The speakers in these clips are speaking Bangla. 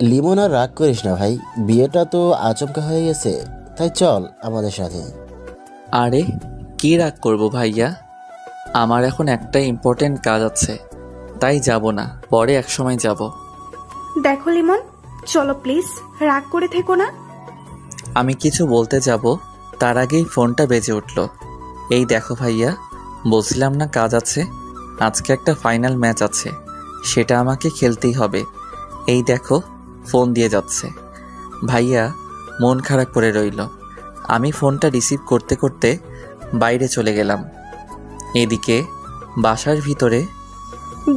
লিমন আর রাগ করিস না ভাই, বিয়েটা তো আচমকা হয়ে গেছে, তাই চল আমাদের সাথে। আরে কি রাগ করব ভাইয়া, আমার এখন একটা ইম্পর্টেন্ট কাজ আছে, তাই যাব না, পরে এক সময় যাব। দেখো লিমন, চলো প্লিজ, রাগ করে থেকো না। আমি কিছু বলতে যাব তার আগেই ফোনটা বেজে উঠল। এই দেখো ভাইয়া, বলছিলাম না কাজ আছে, আজকে একটা ফাইনাল ম্যাচ আছে, সেটা আমাকে খেলতেই হবে। এই দেখো ফোন দিয়ে যাচ্ছে। ভাইয়া মন খারাপ করে রইল। আমি ফোনটা রিসিভ করতে করতে বাইরে চলে গেলাম। এদিকে বাসার ভিতরে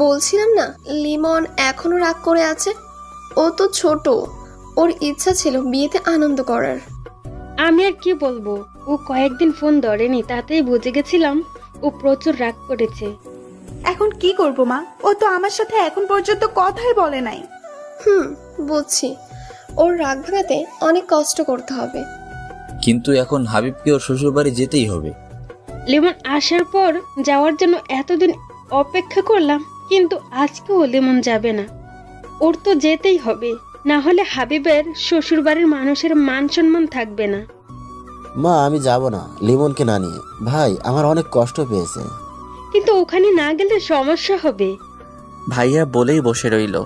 বলছিলাম না লিমন এখনো রাগ করে আছে। ও তো ছোট, ওর ইচ্ছা ছিল বিয়েতে আনন্দ করার। আমি আর কি বলবো, ও কয়েকদিন ফোন ধরেনি, তাতেই বুঝে গেছিলাম ও প্রচুর রাগ করেছে। এখন কি করব মা, ও তো আমার সাথে এখন পর্যন্ত কথাই বলে নাই। বুঝছি, ওর রাগ ভাঙাতে অনেক কষ্ট করতে হবে। কিন্তু এখন হাবিবকে ওর শ্বশুরবাড়ি যেতেই হবে। লিমন আসার পর যাওয়ার জন্য এতদিন অপেক্ষা করলাম, কিন্তু আজকেও লিমন যাবে না। ওর তো যেতেই হবে, না হলে হাবিবের শ্বশুরবাড়ির মানুষের মান সম্মান থাকবে না। মা আমি যাব না লিমনকে না নিয়ে, ভাই আমার অনেক কষ্ট পেয়েছে। কিন্তু ওখানে না গেলে সমস্যা হবে। ভাইয়া বলেই বসে রইল।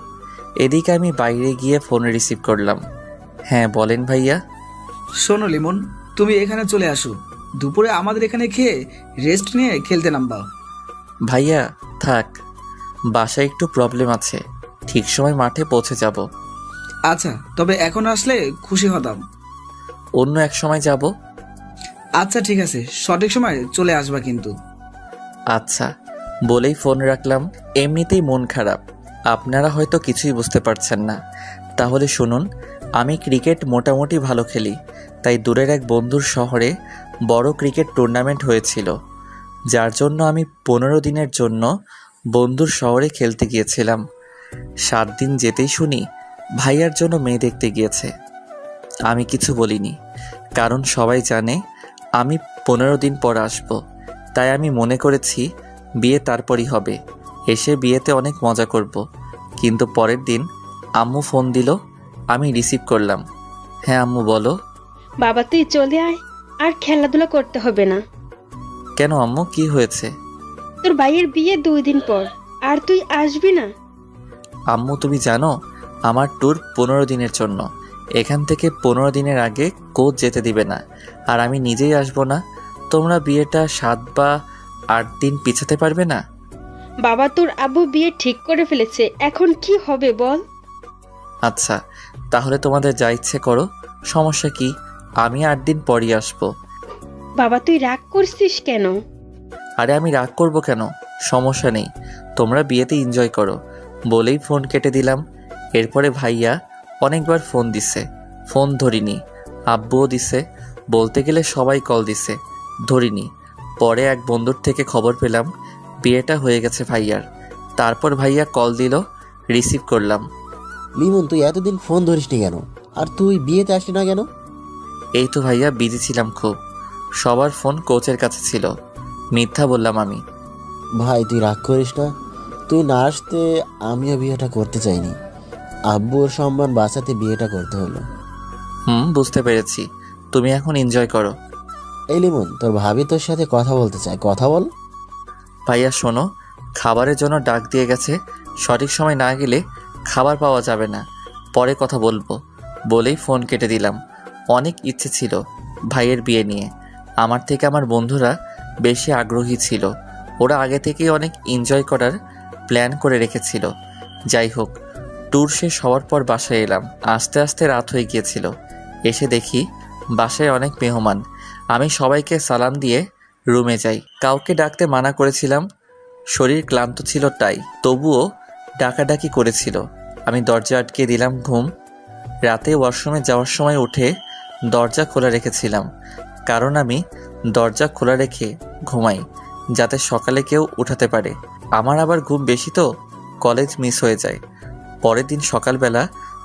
এদিকে আমি বাইরে গিয়ে ফোন রিসিভ করলাম। হ্যাঁ বলেন ভাইয়া। শোনো লিমন, তুমি এখানে চলে আসো, দুপুরে আমাদের এখানে খেয়ে রেস্ট নিয়ে খেলতে নামবা। ভাইয়া থাক, বাসায় একটু প্রবলেম আছে, ঠিক সময় মাঠে পৌঁছে যাব। আচ্ছা, তবে এখন আসলে খুশি হতাম। অন্য এক সময় যাব। আচ্ছা ঠিক আছে, সঠিক সময় চলে আসবা কিন্তু। আচ্ছা বলেই ফোন রাখলাম। এমনিতেই মন খারাপ, আপনারা হয়তো কিছুই বুঝতে পারছেন না। তাহলে শুনুন, আমি ক্রিকেট মোটামুটি ভালো খেলি, তাই দূরের এক বন্ধুর শহরে বড় ক্রিকেট টুর্নামেন্ট হয়েছিল, যার জন্য আমি 15 দিনের জন্য বন্ধুর শহরে খেলতে গিয়েছিলাম। 7 দিন যেতেই শুনি ভাইয়ার জন্য মেয়ে দেখতে গিয়েছে। আমি কিছু বলিনি, কারণ সবাই জানে আমি 15 দিন পর আসব, তাই আমি মনে করেছি বিয়ে তারপরই হবে, এসে বিয়েতে অনেক মজা করব। কিন্তু পরের দিন আম্মু ফোন দিল, আমি রিসিভ করলাম। হ্যাঁ আম্মু বলো। বাবা তুই চলে আয়, আর খেলাধুলা করতে হবে না। কেন আম্মু, কি হয়েছে? তোর ভাইয়ের বিয়ে 2 দিন পর, আর তুই আসবি না? আম্মু তুমি জানো আমার ট্যুর 15 দিনের জন্য, এখান থেকে 15 দিনের আগে কোচ যেতে দিবে না, আর আমি নিজেই আসবো না। তোমরা বিয়েটা 7 বা 8 দিন পিছাতে পারবে না? বাবা তোর আব্বু বিয়ে ঠিক করে ফেলেছে, এখন কি হবে বল? আচ্ছা তাহলে তোমাদের যা ইচ্ছে করো, সমস্যা কি, আমি 8 দিন পরই আসবো। বাবা তুই রাগ করছিস কেন? আরে আমি রাগ করব কেন, সমস্যা নেই, তোমরা বিয়েতে এনজয় করো বলেই ফোন কেটে দিলাম। এরপরে ভাইয়া অনেকবার ফোন দিছে, ফোন ধরিনি। আব্বুও দিছে, বলতে গেলে সবাই কল দিছে, ধরিনি। পরে এক বন্ধুর থেকে খবর পেলাম বিয়েটা হয়ে গেছে ভাইয়ার। তারপর ভাইয়া কল দিল, রিসিভ করলাম। লিমন তুই এতদিন ফোন ধরিসনি কেন, আর তুই বিয়েতে আসলি না কেন? এই তো ভাইয়া বিজি ছিলাম খুব, সবার ফোন কোচের কাছে ছিল, মিথ্যা বললাম আমি। ভাই তুই রাগ করিস না, তুই না আসতে আমিও বিয়েটা করতে চাইনি, আব্বুর সম্মান বাঁচাতে বিয়েটা করতে হলো। বুঝতে পেরেছি, তুমি এখন এনজয় করো। এই লিমন তোর ভাবি তোর সাথে কথা বলতে চায়, কথা বল। ভাইয়া শোনো, খাবারের জন্য ডাক দিয়ে গেছে, সঠিক সময় না গেলে খাবার পাওয়া যাবে না, পরে কথা বলবো বলেই ফোন কেটে দিলাম। অনেক ইচ্ছে ছিল ভাইয়ের বিয়ে নিয়ে, আমার থেকে আমার বন্ধুরা বেশি আগ্রহী ছিল, ওরা আগে থেকেই অনেক এনজয় করার প্ল্যান করে রেখেছিল। যাই হোক, ট্যুর শেষ হওয়ার পর বাসায় এলাম, আস্তে আস্তে রাত হয়ে গিয়েছিল। এসে দেখি বাসায় অনেক মেহমান। আমি সবাইকে সালাম দিয়ে রুমে যাই। কাউকে ডাকতে মানা করেছিলাম, শরীর ক্লান্ত ছিল তাই, তবুও ডাকাডাকি করেছিল। আমি দরজা আটকে দিলাম। ঘুম রাতে ওয়াশরুমে যাওয়ার সময় উঠে দরজা খোলা রেখেছিলাম, কারণ আমি দরজা খোলা রেখে ঘুমাই যাতে সকালে কেউ উঠাতে পারে। আমার আবার ঘুম বেশি তো কলেজ মিস হয়ে যায়। পরের দিন সকালবেলা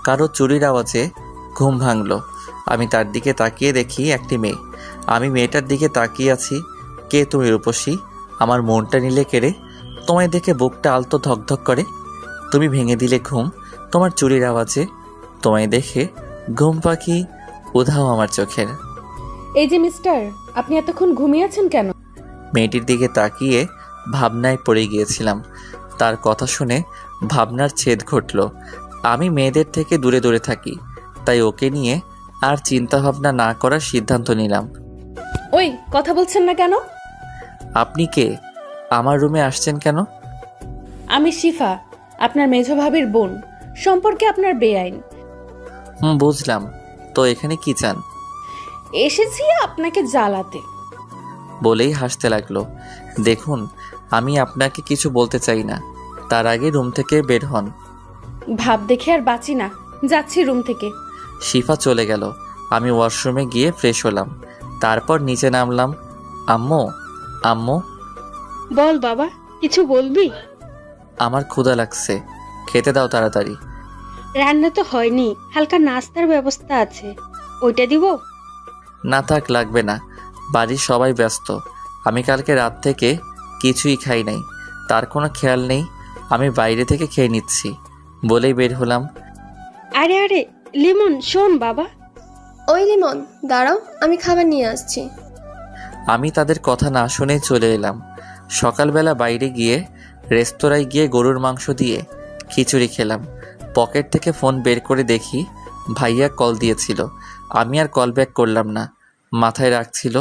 কারো চুরির আওয়াজে ঘুম ভাঙলো। আমি তার দিকে তাকিয়ে দেখি একটি মেয়ে। আমি মেয়েটার দিকে তাকিয়ে আছি। কে তুমি রূপসী? আমার মনটা নিলে কেড়ে, তোমায় দেখে বুকটা আলতো ধকধক করে। তুমি ভেঙে দিলে ঘুম তোমার চুরির আওয়াজে। তোমায় দেখে ঘুম পাখি উধাও আমার চোখের। এই যে মিস্টার, আপনি এতক্ষণ ঘুমিয়েছেন কেন? মেয়েটির দিকে তাকিয়ে ভাবনায় পড়ে গিয়েছিলাম। তার কথা শুনে ভাবনার ছেদ ঘটল। আমি মেয়েদের থেকে দূরে দূরে থাকি, তাই ওকে নিয়ে আর চিন্তা ভাবনা না করার সিদ্ধান্ত নিলাম। ওই কথা বলছেন না কেন? আপনি কে? আমার রুমে আসছেন কেন? আমি শিফা, আপনার মেজ ভাবির বোন। সম্পর্কে আপনার বেআইন। বুঝলাম। তো এখানে কি চান? এসেছি আপনাকে জ্বালাতে। বলেই হাসতে লাগলো। দেখুন, আমি আপনাকে কিছু বলতে চাই না, তার আগে রুম থেকে বের হন। ভাব দেখে আর বাঁচি না, যাচ্ছি রুম থেকে। শিফা চলে গেল। আমি ওয়াশরুমে গিয়ে ফ্রেশ হলাম, তারপর নিচে নামলাম। আম্মু, আম্মু। বল বাবা, কিছু বলবি? আমার ক্ষুধা লাগছে, খেতে দাও তাড়াতাড়ি। রান্না তো হয়নি, হালকা নাস্তার ব্যবস্থা আছে, ওইটা দিব? না থাক, লাগবে না, বাড়ির সবাই ব্যস্ত। আমি কালকে রাত থেকে কিছুই খাই নাই, তার কোনো খেয়াল নেই। আমি বাইরে থেকে খেয়ে নিচ্ছি বলেই বের হলাম। আরে আরে লিমন, শোন বাবা। ওই লিমন, দাঁড়াও, আমি খাবার নিয়ে আসছি। আমি তাদের কথা না শুনেই চলে এলাম। সকালবেলা বাইরে গিয়ে রেস্তোরাঁয় গিয়ে গরুর মাংস দিয়ে খিচুড়ি খেলাম। পকেট থেকে ফোন বের করে দেখি ভাইয়া কল দিয়েছিল। আমি আর কল ব্যাক করলাম না, মাথায় রাখছিল,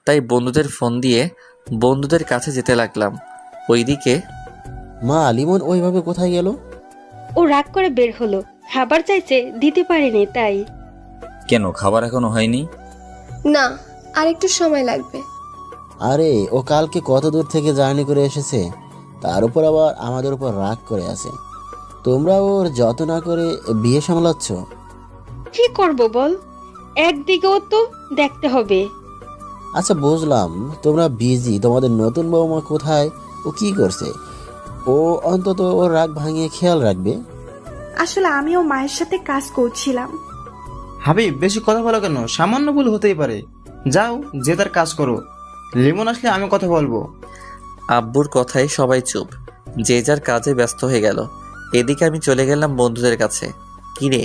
তাই বন্ধুদের ফোন দিয়ে বন্ধুদের কাছে যেতে লাগলাম। ওইদিকে মা, লিমন ওইভাবে কোথায় গেল? ও রাগ করে বের হলো, খাবার চাইছে, দিতে পারিনি তাই। কেন, খাবার এখনো হয়নি? না, আর একটু সময় লাগবে। আরে ও কালকে কত দূর থেকে জার্নি করে এসেছে, তার উপর আবার আমাদের উপর রাগ করে আছে। তোমরা ওর যত না করে বিয়ে সামলাচ্ছ। কি করব বল, একদিকেও তো দেখতে হবে। আচ্ছা বুঝলাম, তোমরা বিজি, তোমাদের নতুন বৌমা কোথায়, ও কি করছে? ও অন্তত ওর রাগ ভাঙিয়ে খেয়াল রাখবে। আসলে আমিও মায়ের সাথে কাজ করছিলাম। হাবিব, বেশি কথা বলো কেন? সামান্য ভুল হতেই পারে। যাও, যে তার কাজ করো। লিমন আসলে আমি কথা বলবো। আব্বুর কথায় সবাই চুপ, যে যার কাজে ব্যস্ত হয়ে গেল। এদিকে আমি চলে গেলাম বন্ধুদের কাছে। কিরে,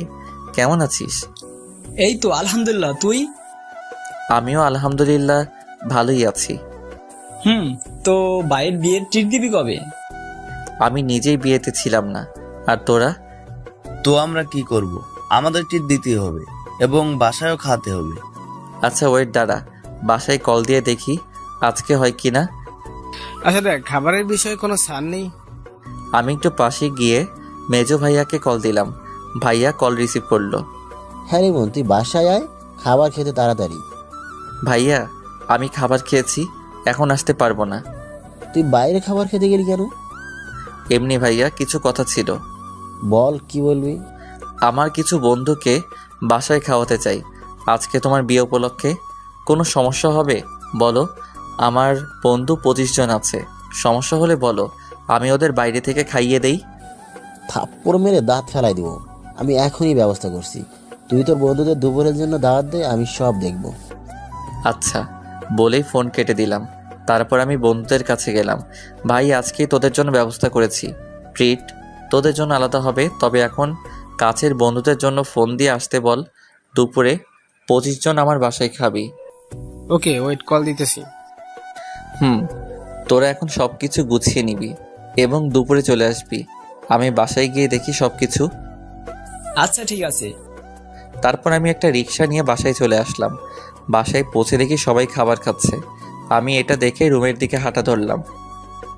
কেমন আছিস? এই তো আলহামদুলিল্লাহ, তুই? আমিও আলহামদুলিল্লাহ ভালোই আছি। তো ভাইয়ের বিয়ের ট্রিট দিবি কবে? আমি নিজেই বিয়েতে ছিলাম না, আর তোরা? তো আমরা কি করব? আমাদের ট্রিট দিতে হবে এবং বাসায়ও খাওয়াতে হবে। আচ্ছা ওয়েট, দাঁড়া, বাসায় কল দিয়ে দেখি আজকে হয় কি না। আচ্ছা দেখ, খাবারের বিষয়ে কোনো ছাড় নেই? আমি একটু পাশে গিয়ে মেজো ভাইয়াকে কল দিলাম। ভাইয়া কল রিসিভ করলো। হ্যাঁ লিমন, তুই বাসায় আয়, খাবার খেতে তাড়াতাড়ি। ভাইয়া, আমি খাবার খেয়েছি, এখন আসতে পারবো না। তুই বাইরে খাবার খেতে গেলি কেন? এমনি ভাইয়া, কিছু কথা ছিল। বল, কি বলবি? আমার কিছু বন্ধুকে বাসায় খাওয়াতে চাই আজকে তোমার বিয়ে উপলক্ষে। কোনো সমস্যা হবে বলো? আমার বন্ধু 25 জন আছে, সমস্যা হলে বলো, আমি ওদের বাইরে থেকে খাইয়ে দেই। থাপ্পড় মেরে দাঁত ফেলাই দিব। আমি এখনই ব্যবস্থা করছি। তুই তোর বন্ধুদের দুপুরের জন্য দাওয়াত দে, আমি সব দেখব। আচ্ছা বলেই ফোন কেটে দিলাম। তারপর আমি বন্ধুদের কাছে গেলাম। ভাই, আজকেই তোদের জন্য ব্যবস্থা করেছি, ট্রিট তোদের জন্য আলাদা হবে, তবে এখন কাছের বন্ধুদের জন্য ফোন দিয়ে আসতে বল। দুপুরে 25 জন আমার বাসায় খাবি। ওকে, ওয়েট, কল দিতেছি। তোরা এখন সব কিছু গুছিয়ে নিবি এবং দুপুরে চলে আসবি। আমি বাসায় গিয়ে দেখি সব কিছু। আচ্ছা ঠিক আছে। তারপর আমি একটা রিক্সা নিয়ে বাসায় চলে আসলাম। বাসায় পৌঁছে দেখি সবাই খাবার খাচ্ছে। আমি এটা দেখে রুমের দিকে হাঁটা ধরলাম।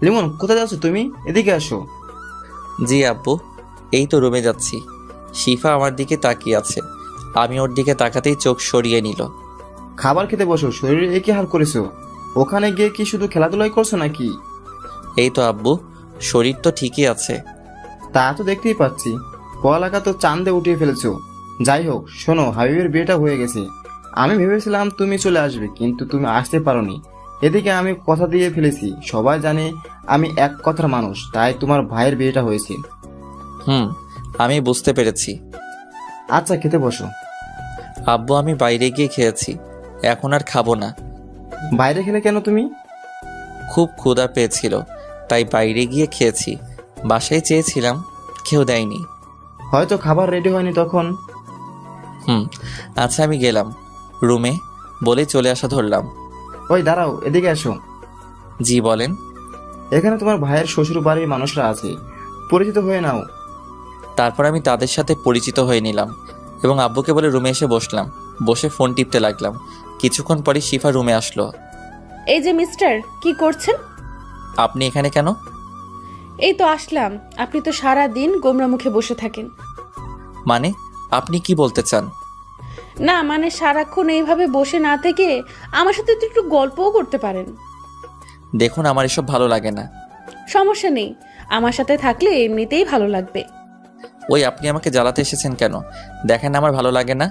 লিমন, কোথায় যাচ্ছ তুমি? এদিকে আসো। জি আব্বু, এই তো রুমে যাচ্ছি। শিফা আমার দিকে তাকিয়ে আছে, আমি ওর দিকে তাকাতেই চোখ সরিয়ে নিল। খাবার খেতে বসো, শরীরে একই হাল করেছো। ওখানে গিয়ে কি শুধু খেলাধুলাই করছো নাকি? এই তো আব্বু, শরীর তো ঠিকই আছে। তা তো দেখতেই পাচ্ছি, পড়ালেখা তো চাঁদে উঠিয়ে ফেলেছো। যাই হোক, শোনো, হাবিবের বিয়েটা হয়ে গেছে। আমি ভেবেছিলাম তুমি চলে আসবে, কিন্তু তুমি আসতে পারোনি। এদিকে আমি কথা দিয়ে ফেলেছি, সবাই জানে আমি এক কথার মানুষ, তাই তোমার ভাইয়ের বিয়েটা হয়েছে। আমি বুঝতে পেরেছি। আচ্ছা, খেতে বসো। আব্বু, আমি বাইরে গিয়ে খেয়েছি, এখন আর খাবো না। বাইরে খেলে কেন তুমি? খুব ক্ষুধা পেয়েছিল, তাই বাইরে গিয়ে খেয়েছি। বাসায় চেয়েছিলাম, কেউ দেয়নি। হয়তো খাবার রেডি হয়নি তখন। আচ্ছা আমি গেলাম রুমে বলেই চলে আসা ধরলাম। ওই দাঁড়াও, এদিকে এসো। জি বলেন। এখানে তোমার ভাইয়ের শ্বশুর বাড়ির মানুষরা আছে, পরিচিত হয়ে নাও। তারপর আমি তাদের সাথে পরিচিত হয়ে নিলাম এবং আব্বুকে বলে রুমে এসে বসলাম। বসে ফোন টিপতে লাগলাম। কিছুক্ষণ পরে শিফা রুমে আসলো। এই যে মিস্টার, কি করছেন? আপনি এখানে কেন? এই তো আসলাম। আপনি তো সারা দিন গোমরা মুখে বসে থাকেন। মানে আপনি কি বলতে চান? না মানে সারাক্ষণ এইভাবে বসে না থেকে আমার সাথে তো একটু গল্পও করতে পারেন। দেখুন আমার এসব ভালো লাগে না। সমস্যা নেই, আমার সাথে থাকলে এমনিতেই ভালো লাগবে। ওই আপনি আমাকে জ্বালাতে এসেছেন কেন? দেখেন আমার ভালো লাগে না।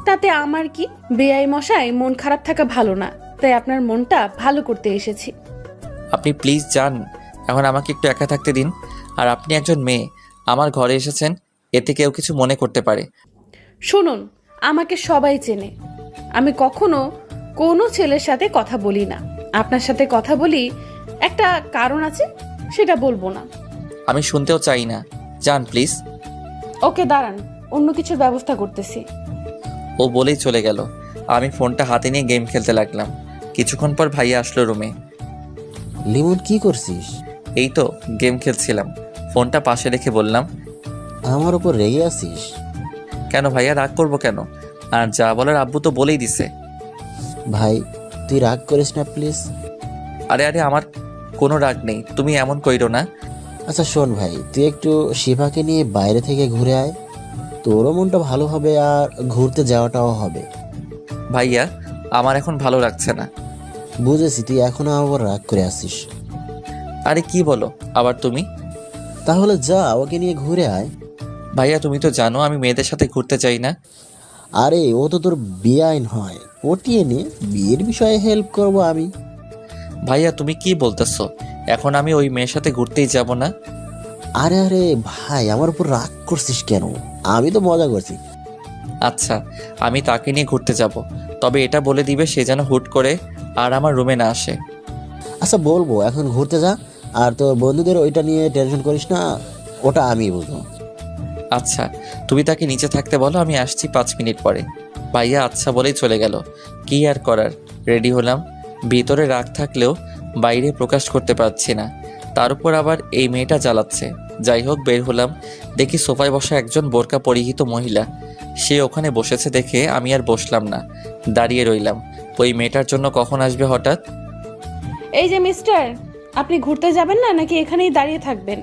তাতে আমার কি? বেআই মশাই, মন খারাপ থাকা ভালো না, তাই আপনার মনটা ভালো করতে এসেছি। আপনি প্লিজ যান, এখন আমাকে একটু একা থাকতে দিন। আর আপনি একজন মেয়ে, আমার ঘরে এসেছেন, এতে কেউ কিছু মনে করতে পারে। শুনুন, আমাকে সবাই চেনে। আমি কখনো কোনো ছেলের সাথে কথা বলি না। আপনার সাথে কথা বলি, একটা কারণ আছে, সেটা বলবো না। আমি শুনতেও চাই না, যান প্লিজ। ওকে দাঁড়ান, অন্য কিছুর ব্যবস্থা করতেছি। ও বলেই চলে গেল। আমি ফোনটা হাতে নিয়ে গেম খেলতে লাগলাম। কিছুক্ষণ পর ভাইয়া আসলো রুমে। লিমন কি করছিস? এই তো গেম খেলছিলাম। ফোনটা পাশে রেখে বললাম, আমার উপর রেগে আছিস? কেন ভাইয়া, রাগ করবো কেন? আর যা বলার আব্বু তো বলেই দিছে। ভাই তুই রাগ করিস না প্লিজ। আরে আরে আমার কোনো রাগ নেই, তুমি এমন কইরো না। আচ্ছা শোন ভাই, তুই একটু শিফাকে নিয়ে বাইরে থেকে ঘুরে আয়, তোরও মনটা ভালো হবে আর ঘুরতে যাওয়াটাও হবে। ভাইয়া আমার এখন ভালো লাগছে না। বুঝেছি, তুই এখনো আবার রাগ করে আসিস। আরে কি বলো আবার তুমি? তাহলে যা, ওকে নিয়ে ঘুরে আয়। ভাইয়া তুমি তো জানো আমি মেয়েদের সাথে ঘুরতে চাই না। আরে ও তো তোর বেআইন হয়, পটিয়ে নে, বিয়ের বিষয়ে হেল্প করব আমি। ভাইয়া তুমি কি বলতেছো? এখন আমি ওই মেয়ের সাথে ঘুরতেই যাব না। আরে আরে ভাই, আমার উপর রাগ করছিস কেন? আমি তো মজা করছি। আচ্ছা আমি তাকে নিয়ে ঘুরতে যাব, তবে এটা বলে দিবে সে যেন হুট করে আর আমার রুমে না আসে। আচ্ছা বলবো, এখন ঘুরতে যা, আর তোর বন্ধুদের ওইটা নিয়ে টেনশন করিস না, ওটা আমি বুঝবো। আচ্ছা তুমি তাকে নিচে থাকতে বলো, আমি আসছি 5 মিনিট পরে। ভাইয়া আচ্ছা বলেই চলে গেল। কি আর করার, রেডি হলাম। ভিতরে রাগ থাকলেও বাইরে প্রকাশ করতে পারছি না, তার উপর আবার এই মেয়েটা জ্বালাচ্ছে। যাই হোক বের হলাম, দেখি সোফায় বসা একজন বোরকা পরিহিত মহিলা। সে ওখানে বসেছে দেখে আমি আর বসলাম না, দাঁড়িয়ে রইলাম। ওই মেয়েটার জন্য কখন আসবে হঠাৎ। এই যে মিস্টার, আপনি ঘুরতে যাবেন না নাকি এখানেই দাঁড়িয়ে থাকবেন?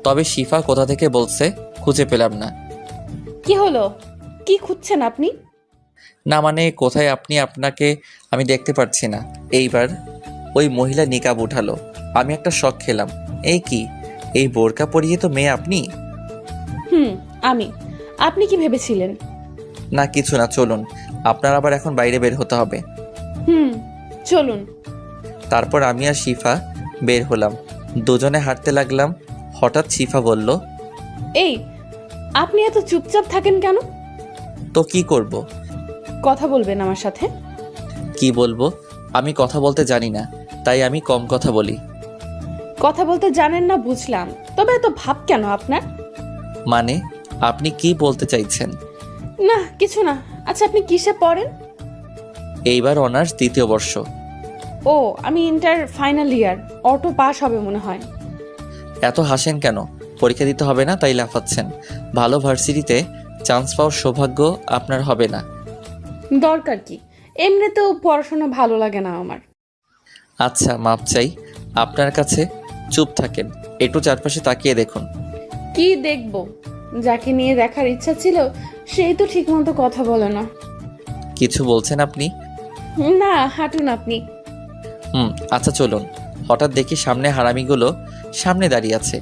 তবে শিফা কোথা থেকে বলছে, খুঁজে পেলাম না। কি হলো, কি খুঁজছেন আপনি? না মানে কোথায় আপনি, আপনাকে আমি দেখতে পাচ্ছি না। এইবার ওই মহিলা নিকাব উঠালো। আমি একটা শক খেলাম, এই কি, এই বোরকা পরিয়ে তো মেয়ে আপনি? আমি। আপনি কি ভেবেছিলেন? না কিছু না, চলুন, আপনার আবার এখন বাইরে বের হতে হবে। চলুন। তারপর আমি আর শিফা বের হলাম, দুজনে হাঁটতে লাগলাম। হঠাৎ শিফা বলল, এই আপনি এত চুপচাপ থাকেন কেন? তো কি করব? কথা বলবেন আমার সাথে? কি বলবো? আমি কথা বলতে জানি না, তাই আমি কম কথা বলি। কথা বলতে জানেন না বুঝলাম, তবে এত ভাব কেন আপনার? মানে আপনি কি বলতে চাইছেন? না কিছু না। আচ্ছা আপনি কিসে পড়েন? এইবার অনার্স 2য় বর্ষ। ও, আমি inter final year, auto pass হবে মনে হয়। এত হাসেন কেন? পরীক্ষা দিতে হবে না তাই লাফাচ্ছেন? ভালো ভার্সিটিতে চান্স পাওয়ার সৌভাগ্য আপনার হবে না। দরকার কি, এমনিতেও পড়াশোনা ভালো লাগে না আমার। আচ্ছা মাপ চাই আপনার কাছে। চুপ থাকেন, একটু চারপাশে তাকিয়ে দেখুন। কি দেখবো? যাকে নিয়ে দেখার ইচ্ছা ছিল সেই তো ঠিক মতো কথা বলে না। কিছু বলছেন আপনি? না, হাঁটুন আপনি। আচ্ছা চলুন। হঠাৎ দেখি সামনে হারামিগুলো সামনে দাঁড়িয়ে আছে,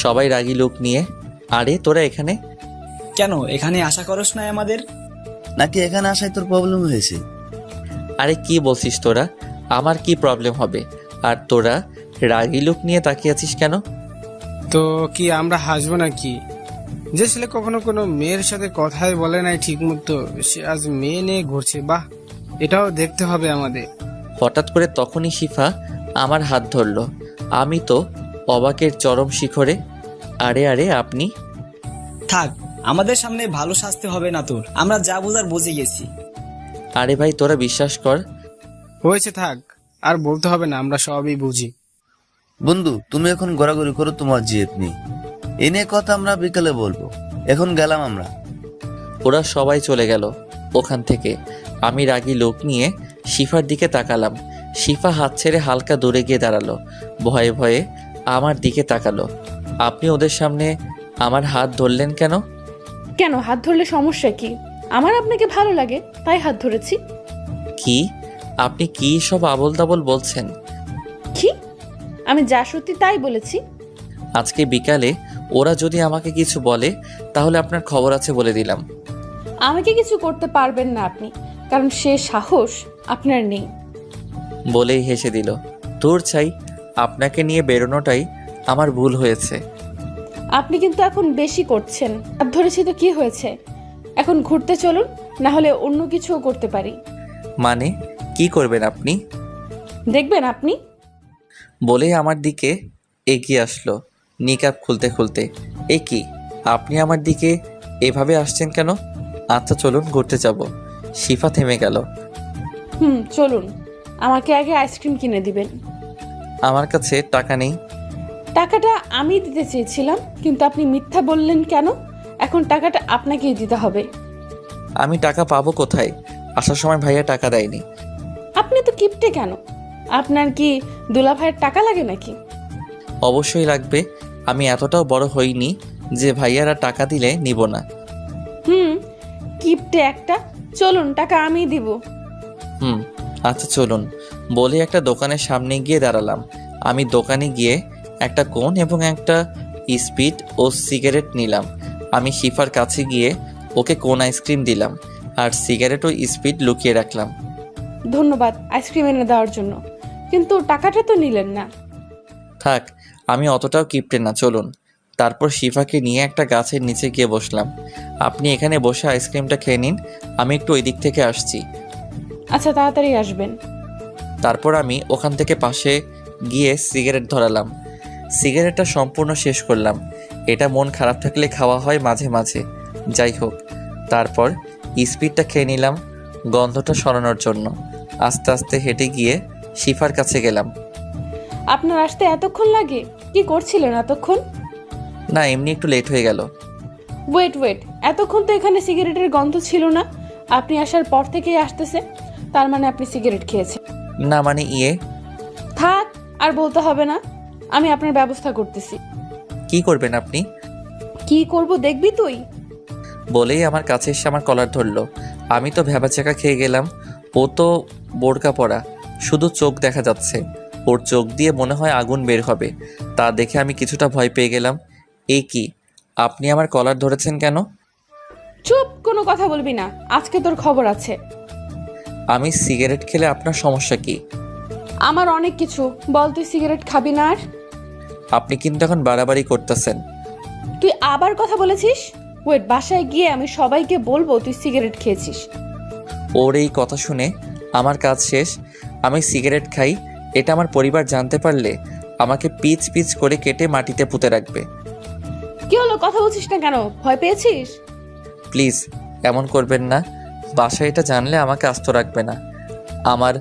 সবাই রাগী লোক নিয়ে। আরে তোরা এখানে কেন? এখানে আশা করস না আমাদের? নাকি এখানে আসায় তোর প্রবলেম হয়েছে? আরে কি বলছিস তোরা? আমার কি প্রবলেম হবে? আর তোরা রাগী লোক নিয়ে তাকিয়ে আছিস কেন? তো কি আমরা হাসবো নাকি? যে ছেলে কখনো কোনো মেয়ের সাথে কথাই বলে নাই ঠিক মতো, সে আজ মেয়ে নিয়ে ঘুরছে। বাহ, এটাও দেখতে হবে আমাদের। হঠাৎ করে তখনই শিফা আমার হাত ধরলো। আমি তো অবাকের চরম শিখরে। আরে আরে আপনি? থাক, আমাদের সামনে ভালো সাজতে হবে না তোর, আমরা যা বোঝার বুঝে গেছি। আরে ভাই তোরা বিশ্বাস কর। হয়েছে, থাক, আর বলতে হবে না, আমরা সবই বুঝি। বন্ধু, তুমি এখন ঘোরাঘুরি করো, তোমার জিএফ নেই। এ নিয়ে কথা আমরা বিকালে বলবো। এখন গেলাম আমরা। ওরা সবাই চলে গেল ওখান থেকে। আমি রাগী লোক নিয়ে শিফার দিকে তাকালাম। শিফা হাত ছেড়ে হালকা দূরে গিয়ে দাঁড়ালো, ভয়ে ভয়ে আমার দিকে তাকালো। আপনি ওদের সামনে আমার হাত ধরলেন কেন? কেন, হাত ধরলে সমস্যা কি? আমার আপনাকে ভালো লাগে তাই হাত ধরেছি। কি? আপনি কি সব আবোল তাবোল বলছেন? কি? আমি যা সত্যি তাই বলেছি। আজকে বিকালে ওরা যদি আমাকে কিছু বলে তাহলে আপনার খবর আছে বলে দিলাম। আমাকে কিছু করতে পারবেন না আপনি, কারণ সে সাহস আপনার নেই। বলেই হেসে দিল। দূর চাই, আপনাকে নিয়ে বেরোনোটাই আমার ভুল হয়েছে। আপনি কিন্তু এখন বেশি করছেন। হাত ধরেছি তো কি হয়েছে? এখন ঘুরতে চলুন, না হলে অন্য কিছুও করতে পারি। মানে কি করবেন আপনি? দেখবেন আপনি। বলেই আমার দিকে এগিয়ে আসলো নিকাব খুলতে খুলতে। এ কি, আপনি আমার দিকে এভাবে আসছেন কেন? আচ্ছা চলুন ঘুরতে যাব। শিফা থেমে গেল। চলুন। আমাকে আগে আইসক্রিম কিনে দিবেন। আমার কাছে টাকা নেই। টাকাটা আমি দিতে চেয়েছিলাম, কিন্তু আপনি মিথ্যা বললেন কেন? এখন টাকাটা আপনাকেই দিতে হবে। আমি টাকা পাবো কোথায়? আসার সময় ভাইয়া টাকা দেয়নি। আপনি তো কিপটে কেন? আপনার কি দুলাভাইয়ের টাকা লাগে নাকি? অবশ্যই লাগবে, আমি এতটাও বড় হইনি যে ভাইয়ারা টাকা দিলে নিব না। কিপটে একটা। চলুন, টাকা আমিই দিব। আচ্ছা চলুন। বলে একটা দোকানের সামনে গিয়ে দাঁড়ালাম। আমি দোকানে গিয়ে একটা কোন এবং একটা স্পিড ও সিগারেট নিলাম। আমি শিফার কাছে গিয়ে ওকে কোন আইসক্রিম দিলাম আর সিগারেট ও স্পিড লুকিয়ে রাখলাম। ধন্যবাদ আইসক্রিম এনে দেওয়ার জন্য, কিন্তু টাকাটা তো নিলেন না। থাক, আমি অতটাও কিপটে না, চলুন। তারপর শিফাকে নিয়ে একটা গাছের নিচে গিয়ে বসলাম। আপনি এখানে বসে আইসক্রিমটা খেয়ে নিন, আমি একটু ওই দিক থেকে আসছি। আচ্ছা, তাড়াতাড়ি আসবেন। তারপর আমি ওখান থেকে পাশে গিয়ে সিগারেট ধরালাম। সিগারেটটা সম্পূর্ণ শেষ করলাম। এটা মন খারাপ থাকলে খাওয়া হয় মাঝে মাঝে, যাই হোক। তারপর স্পিডটা খেয়ে নিলাম গন্ধটা সরানোর জন্য। আস্তে আস্তে হেঁটে গিয়ে শিফার কাছে গেলাম। আপনার আসতে এতক্ষণ লাগে? কি করছিলেন এতক্ষণ? না, এমনি একটু লেট হয়ে গেল। ওয়েট, এতক্ষণ তো এখানে সিগারেটের গন্ধ ছিল না। আপনি আসার পর থেকেই আসতেছে, তার মানে আপনি সিগারেট খেয়েছেন। না মানে থাক, আর বলতে হবে না, আমি আপনার ব্যবস্থা করতেছি। কি করবেন আপনি? কি করব দেখবি তুই। বলেই আমার কাছে এসে আমার কলার ধরলো। আমি তো ভ্যাবাচাকা খেয়ে গেলাম। ও তো বোরকা পরা, শুধু চোখ দেখা যাচ্ছে। ওর চোখ দিয়ে মনে হয় আগুন বের হবে। তা দেখে আমি কিছুটা ভয় পেয়ে গেলাম। এই কি, আপনি আমার কলার ধরেছেন কেন? চুপ, কোনো কথা বলবি না, আজকে তোর খবর আছে। আমি সিগারেট খেলে আপনার সমস্যা কি? আমার অনেক কিছু। বল, তুই সিগারেট খাবি না আর? আপনি কিন্তু এখন বাড়াবাড়ি করতেছেন। তুই আবার কথা বলেছিস? ওয়েট, বাসায় গিয়ে আমি সবাইকে বলবো তুই সিগারেট খেয়েছিস। ওর এই কথা শুনে আমার কাজ শেষ। আমি সিগারেট খাই, এটা আমার পরিবার জানতে পারলে আমাকে পিচ পিচ করে কেটে মাটিতে পুঁতে রাখবে। কি হলো, কথা বলছিস না কেন? ভয় পেয়েছিস? প্লিজ এমন করবেন না। বাসায় এটা জানলে আমাকে আস্ত রাখবে না। আমার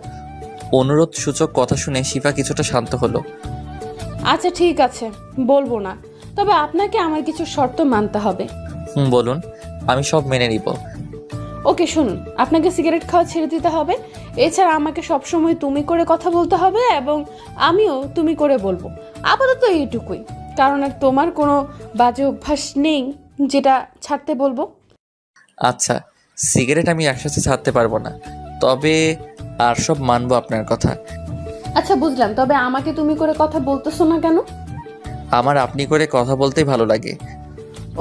অনুরোধ সূচক কথা শুনে শিফা কিছুটা শান্ত হলো। আচ্ছা ঠিক আছে, বলবো না, তবে আপনাকে আমার কিছু শর্ত মানতে হবে। বলুন, আমি সব মেনে নিব। ওকে শুনুন, আপনাকে সিগারেট খাওয়া ছেড়ে দিতে হবে। এছাড়া আমাকে সবসময় তুমি করে কথা বলতে হবে এবং আমিও তুমি করে বলবো। আপাতত এইটুকুই, কারণ আর তোমার কোনো বাজে অভ্যাস নেই যেটা ছাড়তে বলবো। আচ্ছা, সিগারেট আমি একসাথে ছাড়তে পারবো না, তবে আর সব মানবো আপনার কথা। আচ্ছা বুঝলাম, তবে আমাকে তুমি করে কথা বলতেছো না কেন? আমার আপনি করে কথা বলতেই ভালো লাগে।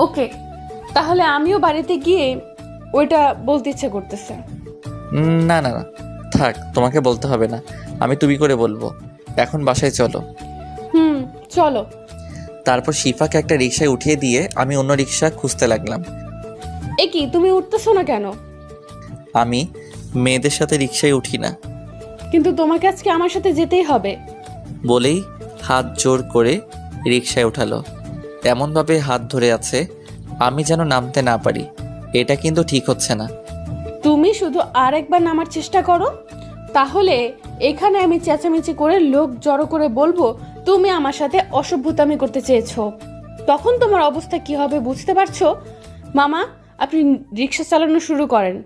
ওকে, তাহলে আমিও বাড়িতে গিয়ে ওইটা বলতে ইচ্ছে করতেছে। না না না, থাক, তোমাকে বলতে হবে না, আমি তুমি করে বলবো। এখন বাসায় চলো। চলো। তারপর শিফাকে একটা রিকশায় উঠিয়ে দিয়ে আমি অন্য রিকশা খুঁজতে লাগলাম। এ কি, তুমি উঠতেছো না কেন? আমি মেয়েদের সাথে রিকশায় উঠি না। কিন্তু তোমাকে আজকে আমার সাথে যেতেই হবে। বলেই হাত জোর করে রিকশায় উঠালো। এমনভাবে হাত ধরে আছে আমি যেন নামতে না পারি। এটা কিন্তু ঠিক হচ্ছে না। তুমি শুধু আরেকবার নামার চেষ্টা করো, তাহলে এখানে আমি চেঁচামেচি করে লোক জড়ো করে বলবো তুমি আমার সাথে অসভ্যতামি করতে চেয়েছো। তখন তোমার অবস্থা কি হবে বুঝতে পারছো? মামা, আপনি রিক্সা চালানো শুরু করেন।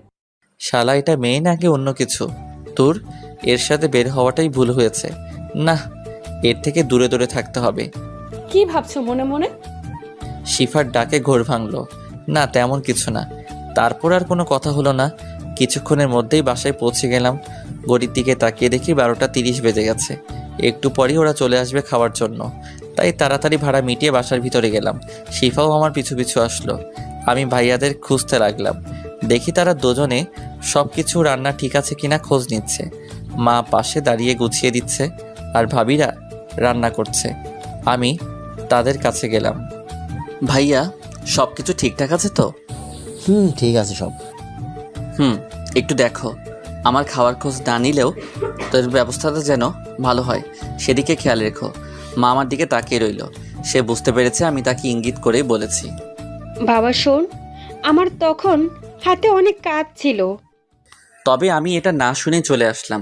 শালা, এটা মেয়ে নাকি অন্য কিছু? তোর এর সাথে বের হওয়াটাই ভুল হয়েছে। না, এর থেকে দূরে দূরে থাকতে হবে। কি ভাবছো মনে মনে? শিফার ডাকে ঘোর ভাঙলো। না, তেমন কিছু না। তারপর আর কোনো কথা হলো না। কিছুক্ষণের মধ্যেই বাসায় পৌঁছে গেলাম। ঘড়ির দিকে তাকিয়ে দেখি 12:30 বেজে গেছে। একটু পরেই ওরা চলে আসবে খাওয়ার জন্য, তাই তাড়াতাড়ি ভাড়া মিটিয়ে বাসার ভিতরে গেলাম। শিফাও আমার পিছু পিছু আসলো। আমি ভাইয়াদের খুঁজতে লাগলাম। দেখি তারা দুজনে সব কিছু রান্না ঠিক আছে কিনা খোঁজ নিচ্ছে। মা পাশে দাঁড়িয়ে গুছিয়ে দিচ্ছে আর ভাবিরা রান্না করছে। আমি তাদের কাছে গেলাম। ভাইয়া, সব কিছু ঠিকঠাক আছে তো? ঠিক আছে সব। একটু দেখো, আমার খাওয়ার খোঁজ না নিলেও তোর ব্যবস্থাটা যেন ভালো হয় সেদিকে খেয়াল রেখো। মা আমার দিকে তাকিয়ে রইল। সে বুঝতে পেরেছে আমি তাকে ইঙ্গিত করেই বলেছি। বাবা শোন, আমার তখন হাতে অনেক কাজ ছিল। তবে আমি এটা না শুনে চলে আসলাম।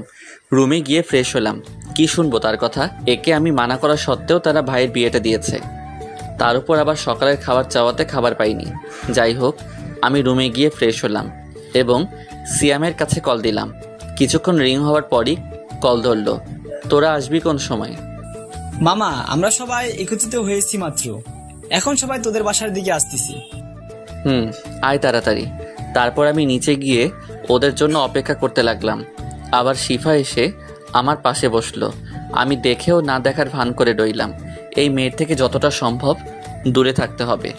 রুমে গিয়ে ফ্রেশ হলাম। কি শুনবো তার কথা? একে আমি মানা করা সত্ত্বেও তারা ভাইয়ের বিয়েটা দিয়েছে। তার উপর আবার সকালের খাবার চাওয়াতে খাবার পাইনি। যাই হোক, আমি রুমে গিয়ে ফ্রেশ হলাম এবং সিয়ামের কাছে কল দিলাম। কিছুক্ষণ রিং হওয়ার পরই কল ধরলো। তোরা আসবি কোন সময়? মামা, আমরা সবাই একত্রিত হয়েছি মাত্র, এখন সবাই তোদের বাসার দিকে আসতেছি। আয় তাড়াতাড়ি। তারপর আমি নিচে গিয়ে ওদের জন্য অপেক্ষা করতে লাগলাম। আবার শিফা এসে আমার পাশে বসলো। আমি দেখেও না দেখার ভান করে রইলাম। এই মেয়ের থেকে যতটা সম্ভব দূরে থাকতে হবে।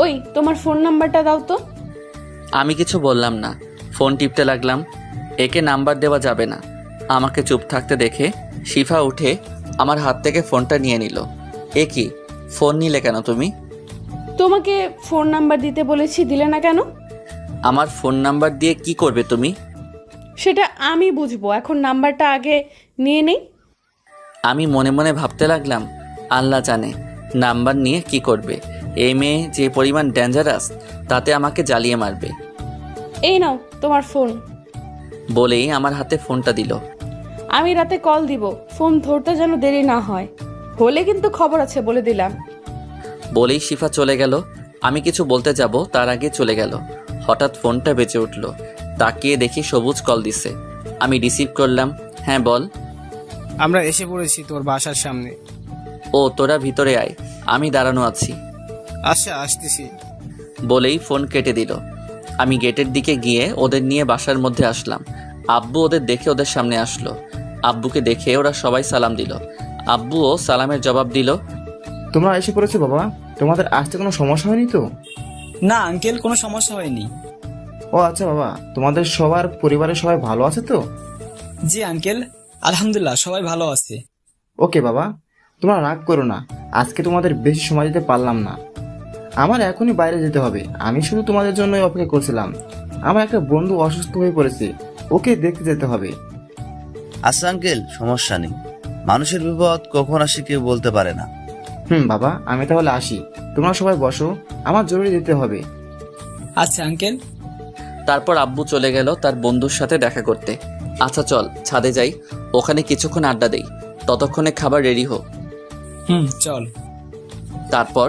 ওই, তোমার ফোন নাম্বারটা দাও তো। আমি কিছু বললাম না, ফোন টিপতে লাগলাম। একে নাম্বার দেওয়া যাবে না। আমাকে চুপ থাকতে দেখে শিফা উঠে আমার হাত থেকে ফোনটা নিয়ে নিল। এ কি, ফোন নিলে কেন তুমি? তোমাকে ফোন নাম্বার দিতে বলেছি, দিলে না কেন? আমার ফোন নাম্বার দিয়ে কি করবে তুমি? সেটা আমি বুঝবো, এখন নাম্বারটা আগে নিয়ে নেই। আমি মনে মনে ভাবতে লাগলাম, আল্লাহ জানে নাম্বার নিয়ে কি করবে। এই মেয়ে যে পরিমাণ ডেঞ্জারাস, তাতে আমাকে জ্বালিয়ে মারবে। এই নাও তোমার ফোন। বলেই আমার হাতে ফোনটা দিল। আমি রাতে কল দিব, ফোন ধরতে যেন দেরি না হয়, হলে কিন্তু খবর আছে বলে দিলাম। বলেই শিফা চলে গেল। আমি কিছু বলতে যাব তার আগে চলে গেল। হঠাৎ ফোনটা বেজে উঠল। তাকিয়ে দেখি সবুজ কল দিছে। আমি রিসিভ করলাম। হ্যাঁ বল। আমরা এসে পড়েছি তোর বাসার সামনে। ও, তোরা ভিতরে আয়, আমি দাঁড়ানো আছি। আচ্ছা, আসতেছি। বলেই ফোন কেটে দিল। আমি গেটের দিকে গিয়ে ওদের নিয়ে বাসার মধ্যে আসলাম। আব্বু ওদের দেখে ওদের সামনে আসলো। আব্বুকে দেখে ওরা সবাই সালাম দিল। আব্বুও সালামের জবাব দিল। তোমরা এসে পড়েছো বাবা, তোমাদের আসতে কোনো সমস্যা হয়নি তো? না আঙ্কেল, কোনো সমস্যা হয়নি। ও আচ্ছা বাবা, তোমাদের সবার পরিবারের সবাই ভালো আছে তো? জি আঙ্কেল, আলহামদুলিল্লাহ সবাই ভালো আছে। ওকে বাবা, তোমরা রাগ করো না, আজকে তোমাদের বেশি সময় দিতে পারলাম না। আমার এখনই বাইরে যেতে হবে। আমি শুধু তোমাদের জন্যই অপেক্ষা করছিলাম। আমার একটা বন্ধু অসুস্থ হয়ে পড়েছে, ওকে দেখতে যেতে হবে। আচ্ছা আঙ্কেল, সমস্যা নেই। মানুষের বিপদ কখন আসে কেউ বলতে পারে না। বাবা, আমি তাহলে আসি, তোমরা সবাই বসো, আমার জরুরি যেতে হবে। আচ্ছা আঙ্কেল। তারপর আব্বু চলে গেল তার বন্ধুর সাথে দেখা করতে। আচ্ছা চল ছাদে যাই, ওখানে কিছুক্ষণ আড্ডা দেই, ততক্ষণে খাবার রেডি হোক। চল। তারপর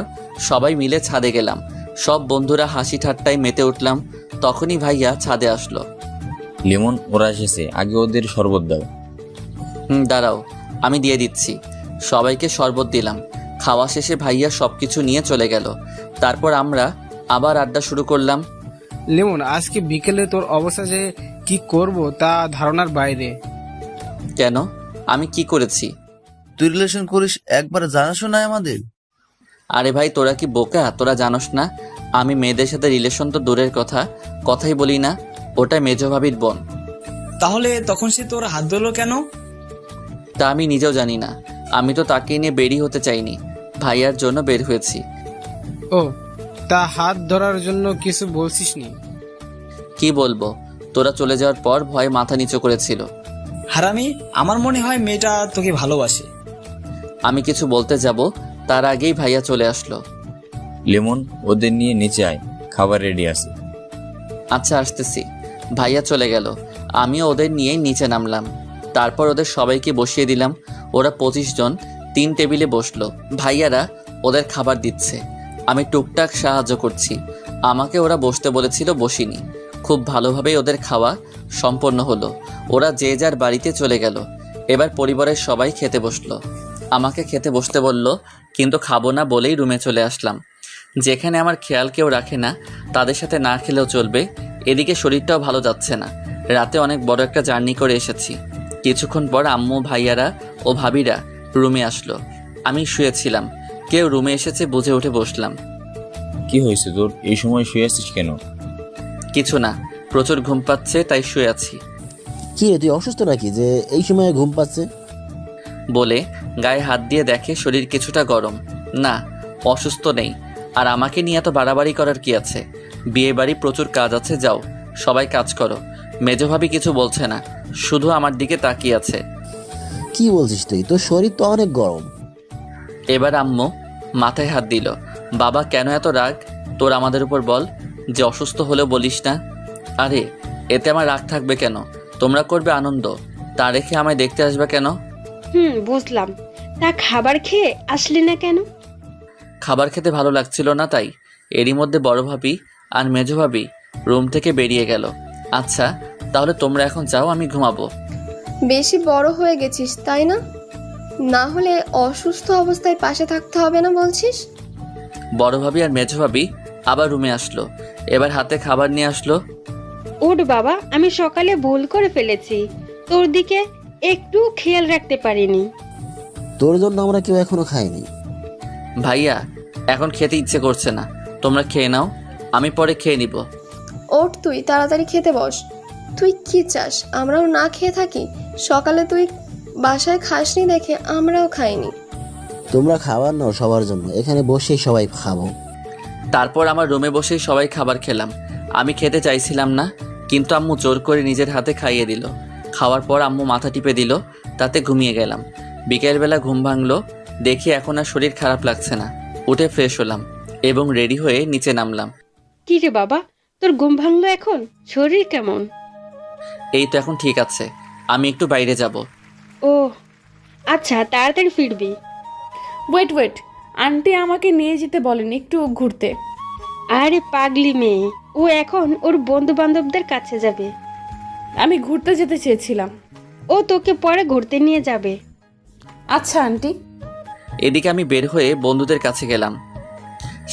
সবাই মিলে ছাদে গেলাম। সব বন্ধুরা হাসি ঠাট্টায় মেতে উঠলাম। তখনই ভাইয়া ছাদে আসলো। লিমন, ওরা এসেছে, আগে ওদের শরবত দাও। দাঁড়াও, আমি দিয়ে দিচ্ছি। সবাইকে শরবত দিলাম। খাওয়া শেষে ভাইয়া সবকিছু নিয়ে চলে গেল। তারপর আমরা আবার আড্ডা শুরু করলাম। লিমন, আজকে বিকেলে তোর অবস্থা যে কি করব তা ধারণার বাইরে। কেন? আমি কি করেছি? তুই রিলেশন করিস, একবার জানাশো না আমাদের? আরে ভাই, তোরা কি বোকা? তোরা জানোস না আমি মেয়েদের সাথে রিলেশন তো দূরের কথা, কথাই বলি না। ওটা মেজো ভাবির বোন। তাহলে তখন সে তোর হাত ধরলো কেন? তা আমি নিজেও জানি না। আমি তো তাকে নিয়ে বেরিয়ে হতে চাইনি, ভাইয়ার জন্য বের হয়েছি। ও, তা হাত ধরার জন্য কিছু বলছিস নি? কি বলবো? তোরা চলে যাওয়ার পর ভয়ে মাথা নিচু করেছিল। হারামি, আমার মনে হয় মেয়েটা তোকে ভালোবাসে। আমি কিছু বলতে যাব তার আগেই ভাইয়া চলে আসলো। লেমন, ওদের নিয়ে নিচে আয়, খাবার রেডি আছে। আচ্ছা আসতেছি। ভাইয়া চলে গেল, আমিও ওদের নিয়ে নিচে নামলাম। তারপর ওদের সবাইকে বসিয়ে দিলাম। ওরা 25 জন 3 টেবিলে বসলো। ভাইয়ারা ওদের খাবার দিচ্ছে, আমি টুকটাক সাহায্য করছি। আমাকে ওরা বসতে বলেছিল, বসিনি। খুব ভালোভাবেই ওদের খাওয়া সম্পন্ন হলো। ওরা যে যার বাড়িতে চলে গেল। এবার পরিবারের সবাই খেতে বসলো। আমাকে খেতে বসতে বলল, কিন্তু খাবো না বলেই রুমে চলে আসলাম। যেখানে আমার খেয়াল কেউ রাখে না, তাদের সাথে না খেলেও চলবে। এদিকে শরীরটাও ভালো যাচ্ছে না। রাতে অনেক বড় একটা জার্নি করে এসেছি। কিছুক্ষণ পর আম্মু, ভাইয়ারা ও ভাবিরা রুমে আসলো। আমি শুয়েছিলাম, কেউ রুমে এসেছে বুঝে উঠে বসলাম। কি হয়েছে তোর, এই সময় শুয়ে আছিস কেন? কিছু না, প্রচুর ঘুম পাচ্ছে তাই শুয়ে আছি। কি রে, তুই অসুস্থ নাকি যে এই সময়ে ঘুম পাচ্ছে? বলে গায়ে হাত দিয়ে দেখে শরীর কিছুটা গরম। না, অসুস্থ নেই। আর আমাকে নিয়ে এত বাড়াবাড়ি করার কি আছে? বিয়ে বাড়ি প্রচুর কাজ আছে, যাও সবাই কাজ করো। মেজভাবি কিছু বলছে না, শুধু আমার দিকে তাকিয়ে আছে। কি বলছিস তুই? তোর শরীর তো অনেক গরম। এবার আম্মু মাথায় হাত দিল। বাবা, কেন এত রাগ তোর আমাদের উপর? বল যে অসুস্থ হলেও বলিস না। আরে এতে আমার রাগ থাকবে কেন? তোমরা করবে আনন্দ, তা রেখে আমায় দেখতে আসবে কেন? বুঝলাম। তা খাবার খেয়ে আসলি না কেন? খাবার খেতে ভালো লাগছিল না তাই। এরই মধ্যে বড় ভাবি আর মেজো ভাবি রুম থেকে বেরিয়ে গেল। আচ্ছা তাহলে তোমরা এখন যাও, আমি ঘুমাবো। বেশি বড় হয়ে গেছিস তাই না? না হলে অসুস্থ অবস্থায় পাশে থাকতে হবে না বলছিস? বড় ভাবি আর মেজো ভাবি আবার রুমে আসলো। এবার হাতে খাবার নিয়ে আসলো। ওঠ বাবা, আমি সকালে ভুল করে ফেলেছি, তোর দিকে একটু খেয়াল রাখতে পারিনি। তোর জন্য আমরা কেউ এখনো খাইনি। ভাইয়া, এখন খেতে ইচ্ছে করছে না, তোমরা খেয়ে নাও, আমি পরে খেয়ে নিব। ওঠ, তুই তাড়াতাড়ি খেতে বস। তুই কি চাস আমরাও না খেয়ে থাকি? সকালে তুই বাসায় খাসনি দেখে আমরাও খাইনি। তোমরা খাবার নাও সবার জন্য, এখানে বসেই সবাই খাবো। তারপর আমার রুমে বসেই সবাই খাবার খেলাম। আমি খেতে চাইছিলাম না, কিন্তু আম্মু জোর করে নিজের হাতে খাইয়ে দিল। খাওয়ার পর আম্মু মাথা টিপে দিল, তাতে ঘুমিয়ে গেলাম। বিকেলবেলা ঘুম ভাঙলো, দেখি এখন আর শরীর খারাপ লাগছে না। উঠে ফ্রেশ হলাম এবং রেডি হয়ে নিচে নামলাম। কি রে বাবা, তোর ঘুম ভাঙলো এখন? শরীর কেমন? এই তো এখন ঠিক আছে, আমি একটু বাইরে যাব। ও আচ্ছা, তাড়াতাড়ি ফিরবি। ওয়েট, আন্টি আমাকে নিয়ে যেতে বলেন একটু ঘুরতে। আরে পাগলি মেয়ে, ও এখন ওর বন্ধু বান্ধবদের কাছে যাবে। আমি ঘুরতে যেতে চেয়েছিলাম। ও তোকে পরে ঘুরতে নিয়ে যাবে। আচ্ছা আন্টি। এদিকে আমি বের হয়ে বন্ধুদের কাছে গেলাম।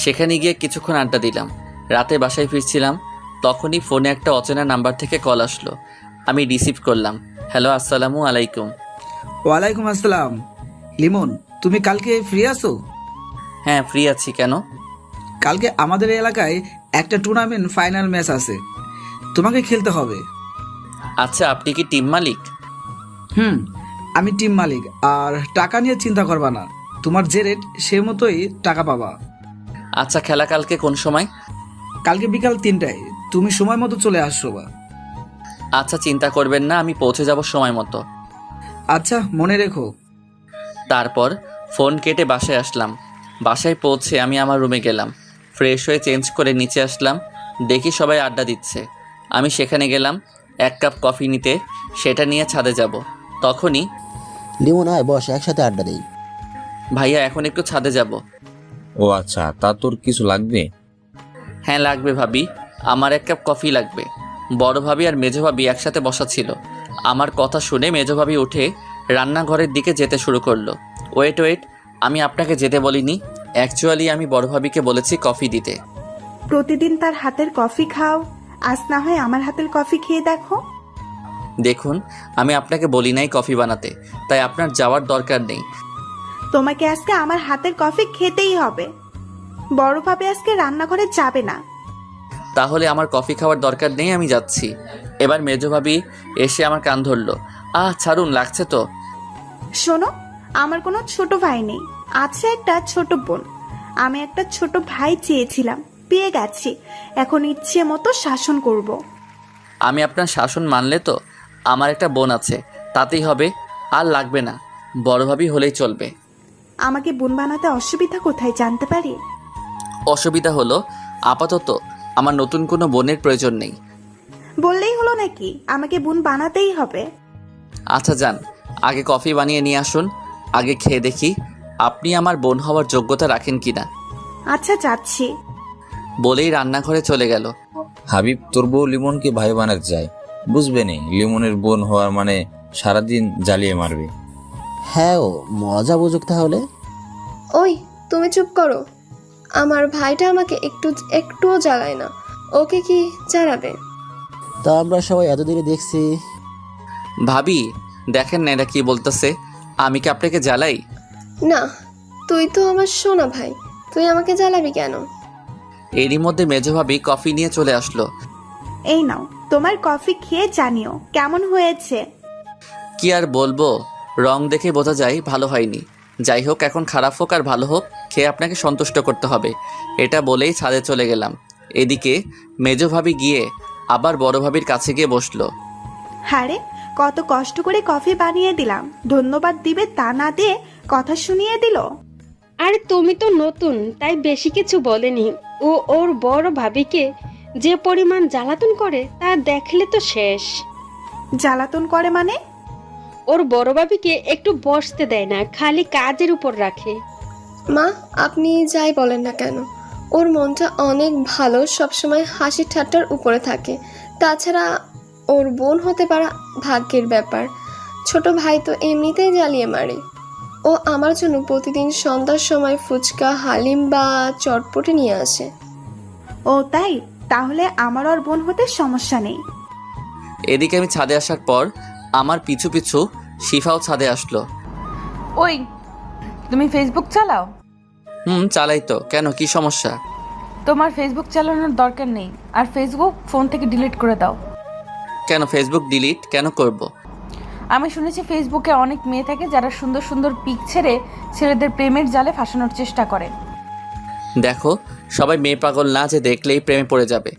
সেখানে গিয়ে কিছুক্ষণ আড্ডা দিলাম। রাতে বাসায় ফিরছিলাম, তখনই ফোনে একটা অচেনা নাম্বার থেকে কল আসলো। আমি রিসিভ করলাম। হ্যালো, আসসালামু আলাইকুম। ওয়ালাইকুম আসসালাম। লিমন, তুমি কালকে ফ্রি আছো? হ্যাঁ, ফ্রি আছি। কেন? কালকে আমাদের এলাকায় একটা টুর্নামেন্ট ফাইনাল ম্যাচ আছে, তোমাকে খেলতে হবে। আচ্ছা, আপনি কি টিম মালিক? আমি টিম মালিক, আর টাকা নিয়ে চিন্তা করবা না, তোমার যে রেট সে মতোই টাকা পাবা। আচ্ছা, খেলা কালকে কোন সময়? কালকে বিকাল 3টায়, তুমি সময় মতো চলে আসো বা। আচ্ছা, চিন্তা করবেন না, আমি পৌঁছে যাব সময় মতো। আচ্ছা, মনে রেখো। তারপর ফোন কেটে বাসায় আসলাম। বাসায় পৌঁছে আমি আমার রুমে গেলাম। ফ্রেশ হয়ে চেঞ্জ করে নিচে আসলাম। দেখি সবাই আড্ডা দিচ্ছে। আমি সেখানে গেলাম 1 কাপ কফি নিতে, সেটা নিয়ে ছাদে যাব। তখনই লিমন, আয় বস, একসাথে আড্ডা দেই। ভাইয়া, এখন একটু ছাদে যাব। ও আচ্ছা, তা তোর কিছু লাগবে? হ্যাঁ লাগবে ভাবি, আমার 1 কাপ কফি লাগবে। বড় ভাবি আর মেজো ভাবি একসাথে বসা ছিল। আমার কথা শুনে মেজো ভাবি উঠে রান্নাঘরের দিকে যেতে শুরু করলো। ওয়েট, আমি আপনাকে যেতে বলিনি। অ্যাকচুয়ালি আমি বড় ভাবিকে বলেছি কফি দিতে। প্রতিদিন তার হাতের কফি খাও, আজ না হয় আমার হাতের কফি খেয়ে দেখো। দেখুন, আমি আপনাকে বলি নাই কফি বানাতে, তাই আপনার যাওয়ার দরকার নেই। তোমাকে আজকে আমার হাতের কফি খেতেই হবে। বড়ভাবে আজকে রান্নাঘরে যাবে না। তাহলে আমার কফি খাওয়ার দরকার নেই, আমি যাচ্ছি। এবার মেজো ভাবি এসে আমার কান ধরলো। ছাড়ুন, লাগছে তো। শোনো, আমার কোনো ছোট ভাই নেই, আছে একটা ছোট বোন। আমি একটা ছোট ভাই চেয়েছিলাম, পেয়ে গেছি। এখন ইচ্ছে মতো শাসন করব। আমি আপনার শাসন মানলে তো আমার একটা বোন আছে, তাতেই হবে। আর লাগবে না, বড় ভাবি হলেই চলবে। আমাকে বোন বানাতে অসুবিধা কোথায় জানতে পারি? অসুবিধা হলো আপাতত আমার নতুন কোনো বোনের প্রয়োজন নেই। বললেই হলো নাকি আমাকে বোন বানাতেই হবে? আচ্ছা যান, আগে কফি বানিয়ে নিয়ে আসুন, আগে খেয়ে দেখি আপনি আমার বোন হওয়ার যোগ্যতা রাখেন কিনা। আচ্ছা যাচ্ছি। বলেই রান্নাঘরে চলে গেল। হাবিব, তোর বউ লিমনকে ভাই বানাতে চায়, বুঝবে নি লিমনের বোন হওয়ার মানে সারাদিন জ্বালিয়ে মারবে। হ্যাঁ, ও মজা বুঝুক তাহলে। ওই তুমি চুপ করো। আমার ভাইটা আমাকে একটুও জ্বালায় না, ওকে কি জ্বালাবে? তা আমরা সবাই এতদিনে দেখছি। ভাবি দেখেন না এরা কি বলতেছে, আমি কি আপনাকে জ্বালাই? না, তুই তো আমার সোনা ভাই, তুই আমাকে জ্বালাবি কেন? এরই মধ্যে মেজো ভাবি কফি নিয়ে চলে আসলো। এই নাও তোমার কফি, খেয়ে জানিও কেমন হয়েছে। কি আর বলবো, রং দেখে বোঝা যায় ভালো হয়নি। যাই হোক, এখন খারাপ হোক আর ভালো হোক, খেয়ে আপনাকে সন্তুষ্ট করতে হবে। এটা বলেই ছাদে চলে গেলাম। এদিকে মেজো ভাবি গিয়ে আবার বড় ভাবির কাছে গিয়ে বসলো। হারে, কত কষ্ট করে কফি বানিয়ে দিলাম, ধন্যবাদ দিবে তা না দিয়ে কথা শুনিয়ে দিল। আর তুমি তো নতুন, তাই বেশি কিছু বলেনি। ও ওর বড় ভাবিকে যে পরিমাণ জ্বালাতন করে তা দেখলে তো শেষ। জ্বালাতন করে মানে? ওর বড় ভাবিকে একটু বসতে দেয় না, খালি কাজের উপর রাখে। মা, আপনি যাই বলেন না কেন, ওর মনটা অনেক ভালো, সবসময় হাসি ঠাট্টার উপরে থাকে। তাছাড়া ওর বোন হতে পারা ভাগ্যের ব্যাপার। ছোট ভাই তো এমনিতেই জ্বালিয়ে মারে। ও আমার জন্য প্রতিদিন সন্ধ্যার সময় ফুচকা, হালিম বা চটপটি নিয়ে আসে। ও তাই, তাহলে আমার ওর বোন হতে সমস্যা নেই। এদিকে আমি ছাদে আসার পর আমার পিছু পিছু শিফাও ছাদে আসলো। ওই, তুমি ফেসবুক চালাও? চালাই তো, কেন কি সমস্যা? তোমার ফেসবুক চালানোর দরকার নেই, আর ফেসবুক ফোন থেকে ডিলিট করে দাও। কেন ফেসবুক ডিলিট কেন করব? আমি শুনেছি ফেসবুকে অনেক মেয়ে থাকে যারা সুন্দর সুন্দর পিক ছেড়ে ছেলেদের প্রেমের জালে ফাঁসানোর চেষ্টা করে। দেখো, সবাই মেয়ে পাগল না যে দেখলেই প্রেমে পড়ে যাবে।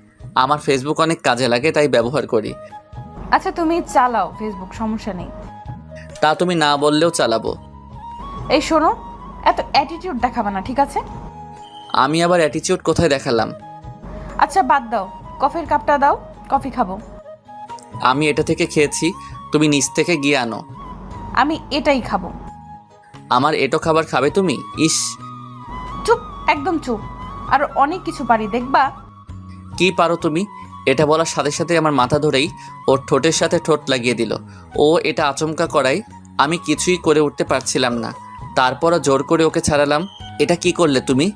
আমার ফেসবুক অনেক কাজে লাগে, তাই ব্যবহার করি। আচ্ছা তুমি চালাও ফেসবুক, সমস্যা নেই। তা তুমি না বললেও চালাবো। এই শোনো, এত অ্যাটিটিউড দেখাবে না, ঠিক আছে? আমি আবার অ্যাটিটিউড কোথায় দেখালাম? আচ্ছা বাদ দাও, কফির কাপটা দাও, কফি খাবো। আমি এটা থেকে খেয়েছি, তুমি নিচ থেকে গিয়ে আনো। আমি এটাই খাবো। আমার এটো খাবার খাবে তুমি? ইস, চুপ, একদম চুপ। আর অনেক কিছু পারি, দেখবা। কি পারো তুমি? এটা বলার সাথে সাথে আমার মাথা ধরেই ওর ঠোঁটের সাথে ঠোঁট লাগিয়ে দিল। ও এটা আচমকা করায় আমি কিছুই করে উঠতে পারছিলাম না। তারপরও জোর করে ওকে ছাড়ালাম। এটা কি করলে তুমি?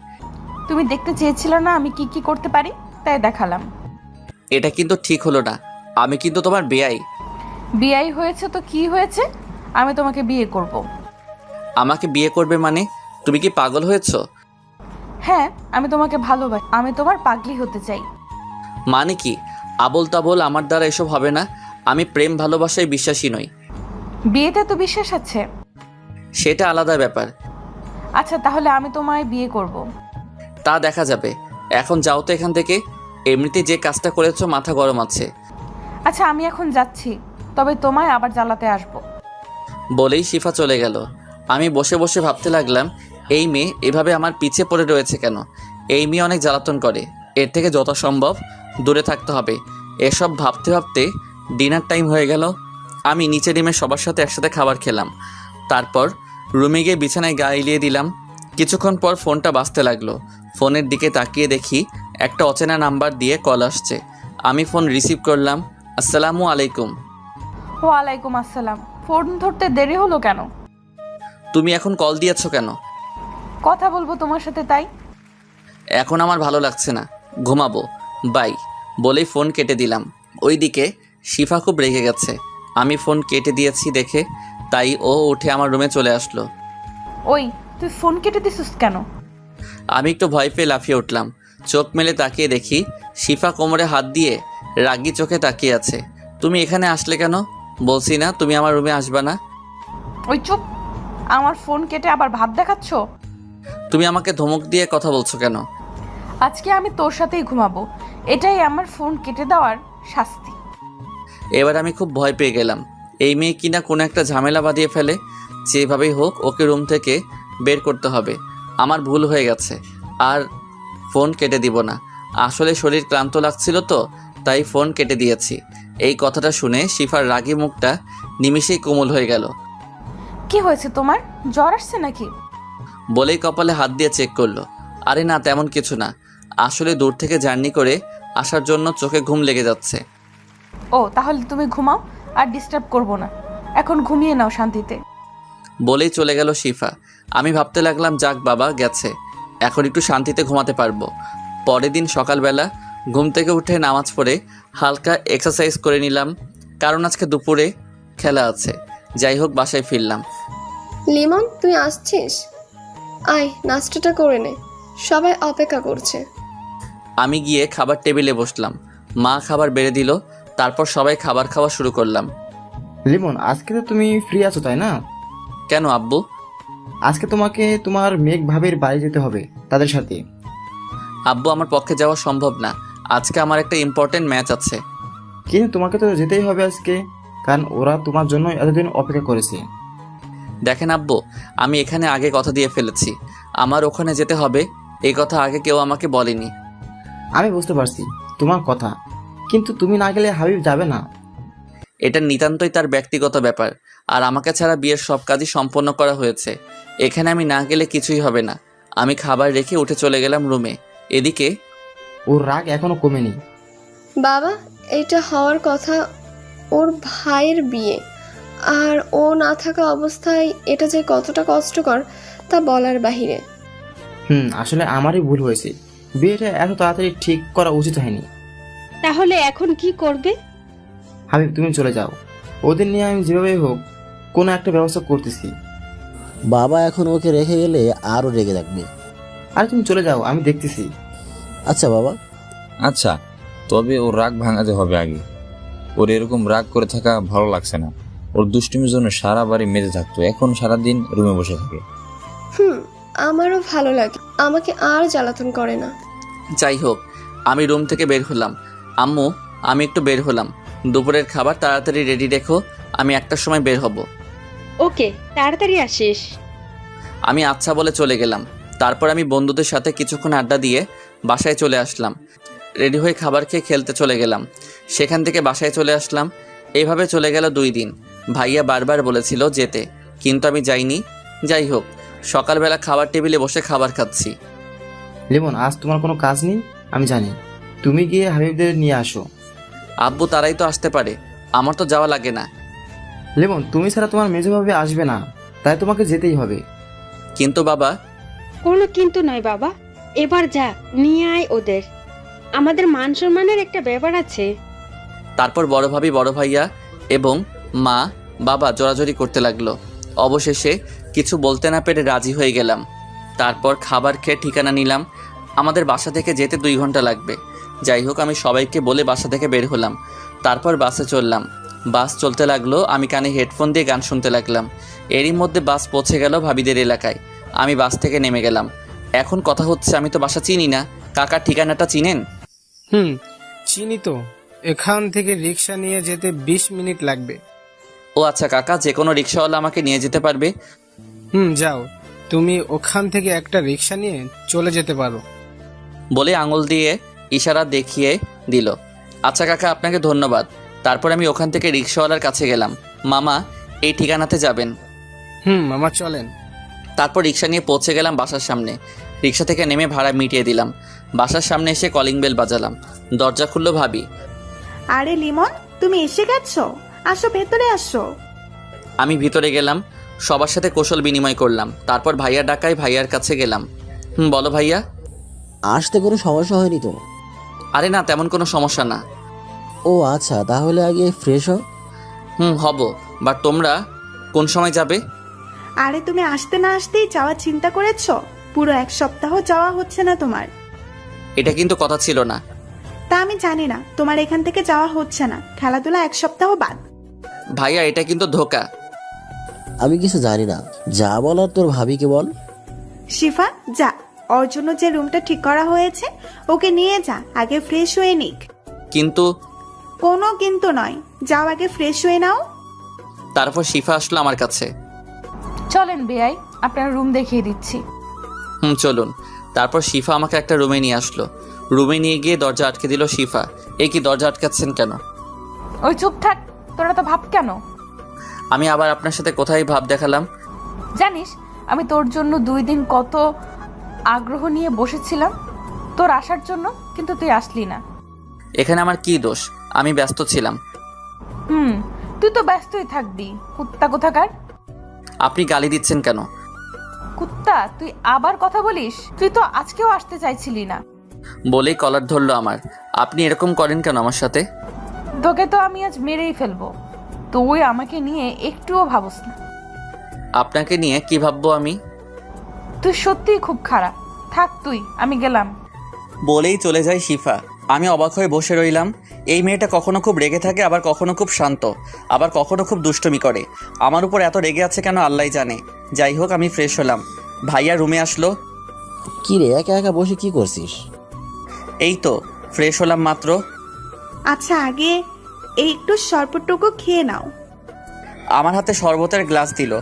তুমি দেখতে চেয়েছিলে না আমি কি কি করতে পারি, তাই দেখালাম। এটা কিন্তু ঠিক হলো না, আমি কিন্তু তোমার বেয়াই। বিয়ে হয়েছে তো কি হয়েছে, আমি তোমাকে বিয়ে করব। আমাকে বিয়ে করবে মানে? তুমি কি পাগল হয়েছো? হ্যাঁ, আমি তোমাকে ভালোবাসি, আমি তোমার পাগলি হতে চাই। মানে কি? আবোল তাবোল আমার দ্বারা এসব হবে না। আমি প্রেম ভালোবাসায় বিশ্বাসী নই। বিয়েতে তো বিশ্বাস আছে। সেটা আলাদা ব্যাপার। আচ্ছা তাহলে আমি তোমায় বিয়ে করব। তা দেখা যাবে। এখন যাও তো এখান থেকে। এমনিতে যে কাজটা করেছো মাথা গরম আছে। আচ্ছা আমি এখন যাচ্ছি, তবে তোমায় আবার জ্বালাতে আসবো। বলেই শিফা চলে গেল। আমি বসে বসে ভাবতে লাগলাম, এই মেয়ে এভাবে আমার পিছে পড়ে রয়েছে কেন? এই মেয়ে অনেক জ্বালাতন করে, এর থেকে যত সম্ভব দূরে থাকতে হবে। এসব ভাবতে ভাবতে ডিনার টাইম হয়ে গেল। আমি নিচে নেমে সবার সাথে একসাথে খাবার খেলাম। তারপর রুমে গিয়ে বিছানায় গা এলিয়ে দিলাম। কিছুক্ষণ পর ফোনটা বাজতে লাগলো। ফোনের দিকে তাকিয়ে দেখি একটা অচেনা নাম্বার দিয়ে কল আসছে। আমি ফোন রিসিভ করলাম। আসসালামু আলাইকুম। ওয়ালাইকুম আসসালাম। ফোন ধরতে দেরি হলো কেন? তুমি এখন কল দিয়েছো কেন? কথা বলবো তোমার সাথে, তাই। এখন আমার ভালো লাগছে না, ঘুমাবো, বাই বলেই ফোন কেটে দিলাম। ওইদিকে শিফা খুব রেগে গেছে আমি ফোন কেটে দিয়েছি দেখে, তাই ও উঠে আমার রুমে চলে আসলো। ওই, তুই ফোন কেটে দিছিস কেন? আমি একটু ভয় পেয়ে লাফিয়ে উঠলাম। চোখ মেলে তাকিয়ে দেখি শিফা কোমরে হাত দিয়ে রাগি চোখে তাকিয়ে আছে। তুমি এখানে আসলে কেন? বলছি না তুমি আমার রুমে আসবা না? ওই চুপ, আমার ফোন কেটে আবার ভাব দেখাচ্ছ? তুমি আমাকে ধমক দিয়ে কথা বলছো কেন? আজকে আমি তোর সাথেই ঘুমাবো, এটাই আমার ফোন কেটে দেওয়ার শাস্তি। এবার আমি খুব ভয় পেয়ে গেলাম। এই মেয়ে কিনা কোনো একটা ঝামেলা বাঁধিয়ে ফেলে। যেভাবেই হোক ওকে রুম থেকে বের করতে হবে। আমার ভুল হয়ে গেছে। আর ফোন কেটে দিব না। আসলে শরীর ক্লান্ত লাগছিল তো, তাই ফোন কেটে দিয়েছি। এই কথাটা শুনে শিফার রাগী মুখটা নিমিষেই কোমল হয়ে গেল। কি হয়েছে তোমার, জ্বর আসছে নাকি? বলেই কপালে হাত দিয়ে চেক করলো। আরে না, তেমন কিছু না। আসলে দূর থেকে জার্নি করে আসার জন্য চোখে ঘুম লেগে যাচ্ছে। ও তাহলে তুমি ঘুমাও, আর ডিস্টার্ব করব না। এখন ঘুমিয়ে নাও শান্তিতে। বলেই চলে গেল শিফা। আমি ভাবতে লাগলাম, যাক বাবা গেছে, এখন একটু শান্তিতে ঘুমাতে পারবো। পরের দিন সকালবেলা ঘুম থেকে উঠে নামাজ পড়ে হালকা এক্সারসাইজ করে নিলাম, কারণ আজকে দুপুরে খেলা আছে। যাই হোক, বাসায় ফিরলাম। লিমন, তুই আসছিস? আয়, নাস্তাটা করে নে, সবাই অপেক্ষা করছে। আমি গিয়ে খাবার টেবিলে বসলাম। মা খাবার বেড়ে দিল, তারপর সবাই খাবার খাওয়া শুরু করলাম। লিমন, আজকে তো তুমি ফ্রি আছো তাই না? কেন আব্বু? আজকে তোমাকে তোমার মেঘ ভাবির বাড়ি যেতে হবে তাদের সাথে। আব্বু, আমার পক্ষে যাওয়া সম্ভব না। আজকে আমার একটা ইম্পর্টেন্ট ম্যাচ আছে। কিন্তু তোমাকে তো যেতেই হবে আজকে, কারণ ওরা তোমার জন্য এতদিন অপেক্ষা করেছে। দেখেন আব্বু, আমি এখানে আগে কথা দিয়ে ফেলেছি, আমার ওখানে যেতে হবে। এই কথা আগে কেউ আমাকে বলেনি। আমি বুঝতে পারছি তোমার কথা, কিন্তু তুমি না গেলে হাবিব যাবে না। এটা নিতান্তই তার ব্যক্তিগত ব্যাপার, আর আমাকে ছাড়া বিয়ের সব কাজই সম্পন্ন করা হয়েছে। এখানে আমি না গেলে কিছুই হবে না। আমি খাবার রেখে উঠে চলে গেলাম রুমে। এদিকে ওর রাগ এখনো কমেনি। বাবা, এটা হওয়ার কথা, ওর ভাইয়ের বিয়ে, আর ও না থাকা অবস্থায় এটা যে কতটা কষ্টকর তা বলার বাহিরে। আসলে আমারই ভুল হয়েছে, বিয়েটা এত তাড়াতাড়ি ঠিক করা উচিত হয়নি। তাহলে এখন কি করবে? হাবিব, তুমি চলে যাও, ওদের নিয়ে আমি যেভাবে হোক কোনো একটা ব্যবস্থা করতেছি। বাবা এখন ওকে রেখে গেলে আরও রেগে থাকবে। আরে তুমি চলে যাও, আমি দেখতেছি। আচ্ছা বাবা। আচ্ছা, তবে ওর রাগ ভাঙাতে হবে আগে। ওর এরকম রাগ করে থাকা ভালো লাগছে না। ওর দুষ্টুমির জন্য সারা বাড়ি মেতে থাকতো, এখন সারাদিন রুমে বসে থাকে। আমারও ভালো লাগে, আমাকে আর জ্বালাতন করে না। যাই হোক, আমি রুম থেকে বের হলাম। আম্মু, আমি একটু বের হলাম। দুপুরের খাবার তাড়াতাড়ি রেডি রেখো, আমি 1টার সময় বের হব। ওকে, তাড়াতাড়ি আসিস। আমি আচ্ছা বলে চলে গেলাম। তারপর আমি বন্ধুদের সাথে কিছুক্ষণ আড্ডা দিয়ে বাসায় চলে আসলাম। রেডি হয়ে খাবার খেয়ে খেলতে চলে গেলাম। সেখান থেকে বাসায় চলে আসলাম। এইভাবে চলে গেল 2 দিন। ভাইয়া বারবার বলেছিল যেতে, কিন্তু আমি যাইনি। যাই হোক, সকালবেলা খাবার টেবিলে বসে খাবার খাচ্ছি। লিমন, আজ তোমার কোনো কাজ নেই আমি জানি, তুমি গিয়ে হাবিবদের নিয়ে আসো। আব্বু, তারাই তো আসতে পারে, আমার তো যাওয়া লাগে না। লিমন, তুমি ছাড়া তোমার মেজভাবে আসবে না, তাই তোমাকে যেতেই হবে। কিন্তু বাবা। কোনো কিন্তু নয় বাবা, এবার যা, নিয়ে আয় ওদের। আমাদের মান সম্মানের একটা ব্যাপার আছে। তারপর বড় ভাবি, বড় ভাইয়া এবং মা বাবা জোরাজোরি করতে লাগলো। অবশেষে কিছু বলতে না পেরে রাজি হয়ে গেলাম। তারপর খাবার খেয়ে ঠিকানা নিলাম। আমাদের বাসা থেকে যেতে 2 ঘন্টা লাগবে। যাই হোক, আমি সবাইকে বলে বাসা থেকে বের হলাম। তারপর বাসে চললাম। বাস চলতে লাগলো, আমি কানে হেডফোন দিয়ে গান শুনতে লাগলাম। এরই মধ্যে বাস পৌঁছে গেল ভাবিদের এলাকায়। আমি বাস থেকে নেমে গেলাম। এখন কথা হচ্ছে, আমি তো বাসা চিনি না। কাকার ঠিকানাটা চিনেন? চিনি তো। এখান থেকে রিক্সা নিয়ে যেতে 20 মিনিট লাগবে। ও আচ্ছা কাকা, যে কোনো রিক্সাওয়ালা আমাকে নিয়ে যেতে পারবে? যাও, তুমি ওখান থেকে একটা রিক্সা নিয়ে চলে যেতে পারো। বলে আঙুল দিয়ে ইশারা দেখিয়ে দিল। আচ্ছা কাকা, আপনাকে ধন্যবাদ। তারপর আমি ওখান থেকে রিক্সাওয়ালার কাছে গেলাম। মামা, এই ঠিকানাতে যাবেন? মামা চলেন। তারপর রিক্সা নিয়ে পৌঁছে গেলাম বাসার সামনে। রিক্সা থেকে নেমে ভাড়া মিটিয়ে দিলাম। বাসার সামনে এসে কলিং বেল বাজালাম। দরজা খুললো ভাবি। আরে লিমন, তুমি এসে গেছো, আসো ভেতরে আসো। আমি ভিতরে গেলাম, সবার সাথে কৌশল বিনিময় করলাম। তারপর ভাইয়া ডাকায় ভাইয়ার কাছে গেলাম। বলো ভাইয়া। আসতে কোনো সমস্যা হয়নি তো? আরে না, তেমন কোনো সমস্যা না। ও আচ্ছা, তাহলে আগে ফ্রেশ হও। হব, বাট তোমরা কোন সময় যাবে? আরে তুমি আসতে না আসতেই যাওয়ার চিন্তা করেছো? পুরো 1 সপ্তাহ যাওয়া হচ্ছে না তোমার। এটা কিন্তু কথা ছিল না। তা আমি জানি না, তোমার এখান থেকে যাওয়া হচ্ছে না, খেলাধুলা 1 সপ্তাহ বাদ। ভাইয়া, এটা কিন্তু ধোকা। আমি কিছু জানি না, যা বলার তোর ভাবিকে বল। শিফা, যা, ওর জন্য যে রুমটা ঠিক করা হয়েছে ওকে নিয়ে যা, আগে ফ্রেশ হয়ে নিক। কিন্তু। কোনো কিন্তু নয়, যাও আগে ফ্রেশ হয়ে নাও। তারপর শিফা আসলো আমার কাছে। চলেন বেয়াই, আপনার রুম দেখিয়ে দিচ্ছি। চলুন। তারপর শিফা আমাকে একটা রুমে নিয়ে আসলো। রুমে নিয়ে গিয়ে দরজা আটকে দিল শিফা। এ কি, দরজা আটকাচ্ছেন কেন? ওই চুপ থাক, তোরা তো ভাব কেন? আমি আবার আপনার সাথে কোথায় ভাব দেখালাম? জানিস আমি তোর জন্য 2 দিন কত আগ্রহ নিয়ে বসেছিলাম তোর আসার জন্য, কিন্তু তুই আসলি না। এখানে আমার কি দোষ? আমি ব্যস্ত ছিলাম। তুই তো ব্যস্তই থাকবি, কুত্তা কোথাকার। আপনি গালি দিচ্ছেন কেন? কুত্তা, তুই আবার কথা বলিস? তুই তো আজকেও আসতে চাইছিলি না। বলেই কলার ধরলো আমার। আপনি এরকম করেন কেন আমার সাথে? তোকে তো আমি আজ মেরেই ফেলবো। তুই আমাকে নিয়ে একটুও ভাবস না। আপনাকে নিয়ে কি ভাববো আমি? তুই সত্যিই খুব খারাপ। থাক তুই, আমি গেলাম। বলেই চলে যায় শিফা। আমি অবাক হয়ে বসে রইলাম। এই মেয়েটা কখনো খুব রেগে থাকে, আবার কখনো খুব শান্ত, আবার কখনো খুব দুষ্টুমি করে। আমার উপর এত রেগে আছে কেন আল্লাহই জানে। যাই হোক, আমি ফ্রেশ হলাম। ভাইয়া রুমে আসলো। কি রে, একা একা বসে কি করছিস? এই তো ফ্রেশ হলাম মাত্র। আচ্ছা, আগে এই একটু শরবতটুকু খেয়ে নাও। আমার হাতে শরবতের গ্লাস দিল।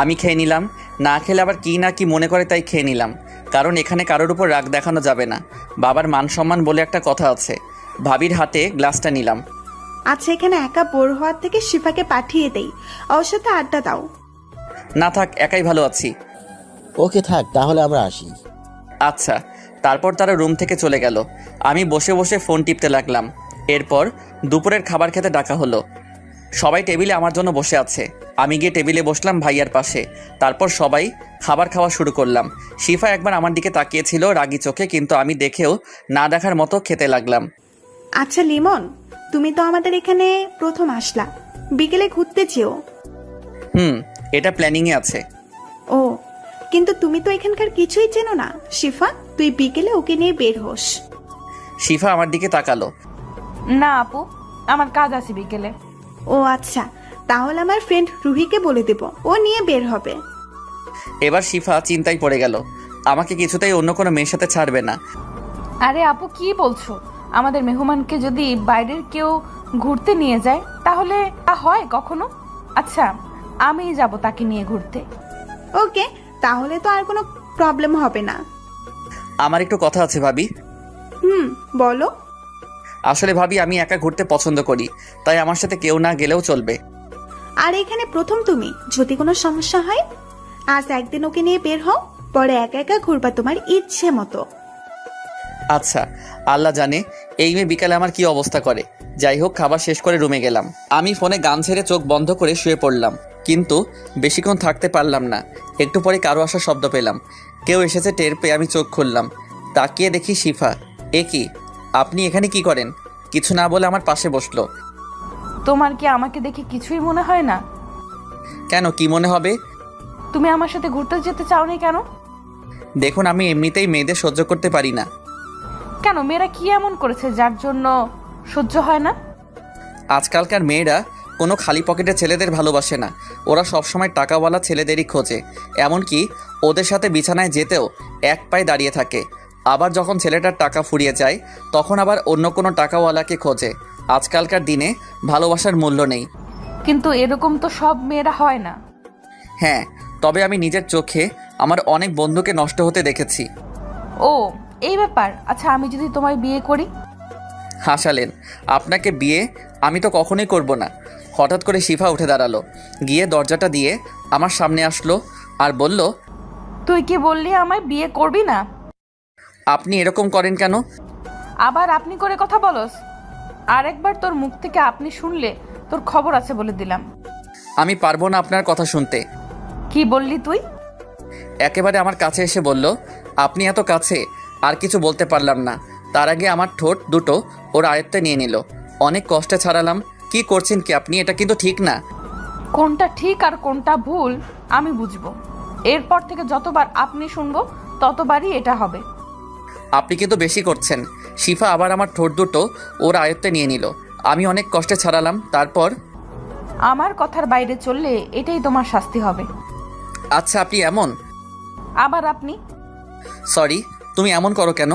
আমি খেয়ে নিলাম। না খেলে আবার কি না কি মনে করে, তাই খেয়ে নিলাম। কারণ এখানে কারোর উপর রাগ দেখানো যাবে না। বাবার মান সম্মান বলে একটা কথা আছে। ভাবির হাতে গ্লাসটা নিলাম। আচ্ছা, এখানে একা বোর হওয়ার থেকে শিফাকে পাঠিয়ে দেই, ওর সাথে আড্ডা দাও। না থাক, একাই ভালো আছি। ওকে থাক, তাহলে আমরা আসি। আচ্ছা। তারপর তারা রুম থেকে চলে গেল। আমি বসে বসে ফোন টিপতে লাগলাম। এরপর দুপুরের খাবার খেতে ডাকা হলো। সবাই টেবিলে আমার জন্য বসে আছে। আমি গিয়ে টেবিলে বসলাম ভাইয়ার পাশে। তারপর সবাই খাবার খাওয়া শুরু করলাম। শিফা একবার আমার দিকে তাকিয়েছিল রাগী চোখে, কিন্তু আমি দেখেও না দেখার মতো খেতে লাগলাম। আচ্ছা লিমন, তুমি তো আমাদের এখানে প্রথম আসলা, বিকেলে ঘুরতে চেও। এটা প্ল্যানিংয়ে আছে। ও, কিন্তু তুমি তো এখানকার কিছুই চেনো না। শিফা, তুই বিকেলে ওকে নিয়ে বের হোস। শিফা আমার দিকে তাকালো। না আপু, আমার কাজ আছে বিকেলে। ও আচ্ছা, তাহলে আমার ফ্রেন্ড রুহিকে বলে দেব, ও নিয়ে বের হবে। এবার শিফা চিন্তায় পড়ে গেল। আমাকে কিছুতেই অন্য কোনো মেয়ের সাথে ছাড়বে না। আরে আপু, কি বলছো? আমাদের মেহমানকে যদি বাইরের কেউ ঘুরতে নিয়ে যায় তাহলে তা হয় কখনো? আচ্ছা, আমি যাব তাকে নিয়ে ঘুরতে। ওকে, তাহলে তো আর কোনো প্রবলেম হবে না। আমার একটু কথা আছে ভাবি। বলো। আসলে ভাবি, আমি একা ঘুরতে পছন্দ করি, তাই আমার সাথে কেউ না গেলেও চলবে। আর এখানে প্রথম তুমি, যদি কোনো সমস্যা হয় আজ একদিন ওকে নিয়ে বের হও, পরে একা একা ঘুরবা তোমার ইচ্ছে মতো। আচ্ছা, আল্লাহ জানে এই মেয়ে বিকালে আমার কি অবস্থা করে। যাই হোক, খাবার শেষ করে রুমে গেলাম। আমি ফোনে গান ছেড়ে চোখ বন্ধ করে শুয়ে পড়লাম, কিন্তু বেশিক্ষণ থাকতে পারলাম না। একটু পরে কারো আসার শব্দ পেলাম। কেউ এসেছে টের পেয়ে আমি চোখ খুললাম। তাকিয়ে দেখি শিফা। এ কি, আপনি এখানে কি করেন? কিছু না বলে আমার পাশে বসলো। তোমার কি আমাকে দেখে কিছুই মনে হয় না? কেন, কি মনে হবে? তুমি আমার সাথে ঘুরতে যেতে চাওনি কেন? দেখুন, আমি এমনিতেই মেয়েদের সহ্য করতে পারি না। কেন, মেয়েরা কি এমন করেছে যার জন্য সহ্য হয় না? আজকালকার মেয়েরা কোনো খালি পকেটে ছেলেদের ভালোবাসে না। ওরা সবসময় টাকাওয়ালা ছেলেদেরই খোঁজে। এমনকি ওদের সাথে বিছানায় যেতেও এক পায়ে দাঁড়িয়ে থাকে। আবার যখন ছেলেটার টাকা ফুরিয়ে যায়, তখন আবার অন্য কোনো টাকাওয়ালাকে খোঁজে। আজকালকার দিনে ভালোবাসার মূল্য নেই। কিন্তু এরকম তো সব মেয়েরা হয় না। হ্যাঁ, তবে আমি নিজের চোখে আমার অনেক বন্ধুকে নষ্ট হতে দেখেছি। ও, এই ব্যাপার। আচ্ছা, আমি যদি তোমায় বিয়ে করি? হাসালেন। আপনাকে বিয়ে আমি তো কখনোই করব না। হঠাৎ করে শিফা উঠে দাঁড়ালো, গিয়ে দরজাটা দিয়ে আমার সামনে আসলো আর বলল, তুই কি বললি আমায় বিয়ে করবি না? আপনি এরকম করেন কেন? আবার আপনি করে কথা বলস? আরেকবার তোর মুখ থেকে আপনি শুনলে তোর খবর আছে বলে দিলাম। আমি পারবো না আপনার কথা শুনতে। কি বললি তুই? একেবারে আমার কাছে এসে বলল। আপনি এত কাছে, আর কিছু বলতে পারলাম না। তার আগে আমার ঠোঁট দুটো ওর আয়ত্তে নিয়ে নিল। অনেক কষ্টে ছাড়ালাম। কি করছেন কি আপনি? এটা কিন্তু ঠিক না। কোনটা ঠিক আর কোনটা ভুল আমি বুঝবো। এরপর থেকে যতবার আপনি শুনবো ততবারই এটা হবে। আপনি কিন্তু বেশি করছেন। শিফা আবার আমার ঠোঁট দুটো ওর আয়ত্তে নিয়ে নিল। আমি অনেক কষ্টে ছাড়ালাম। তারপর আমার কথার বাইরে চললে এটাই তোমার শাস্তি হবে। আচ্ছা, আপনি এমন? আবার আপনি? সরি, তুমি এমন করো কেন?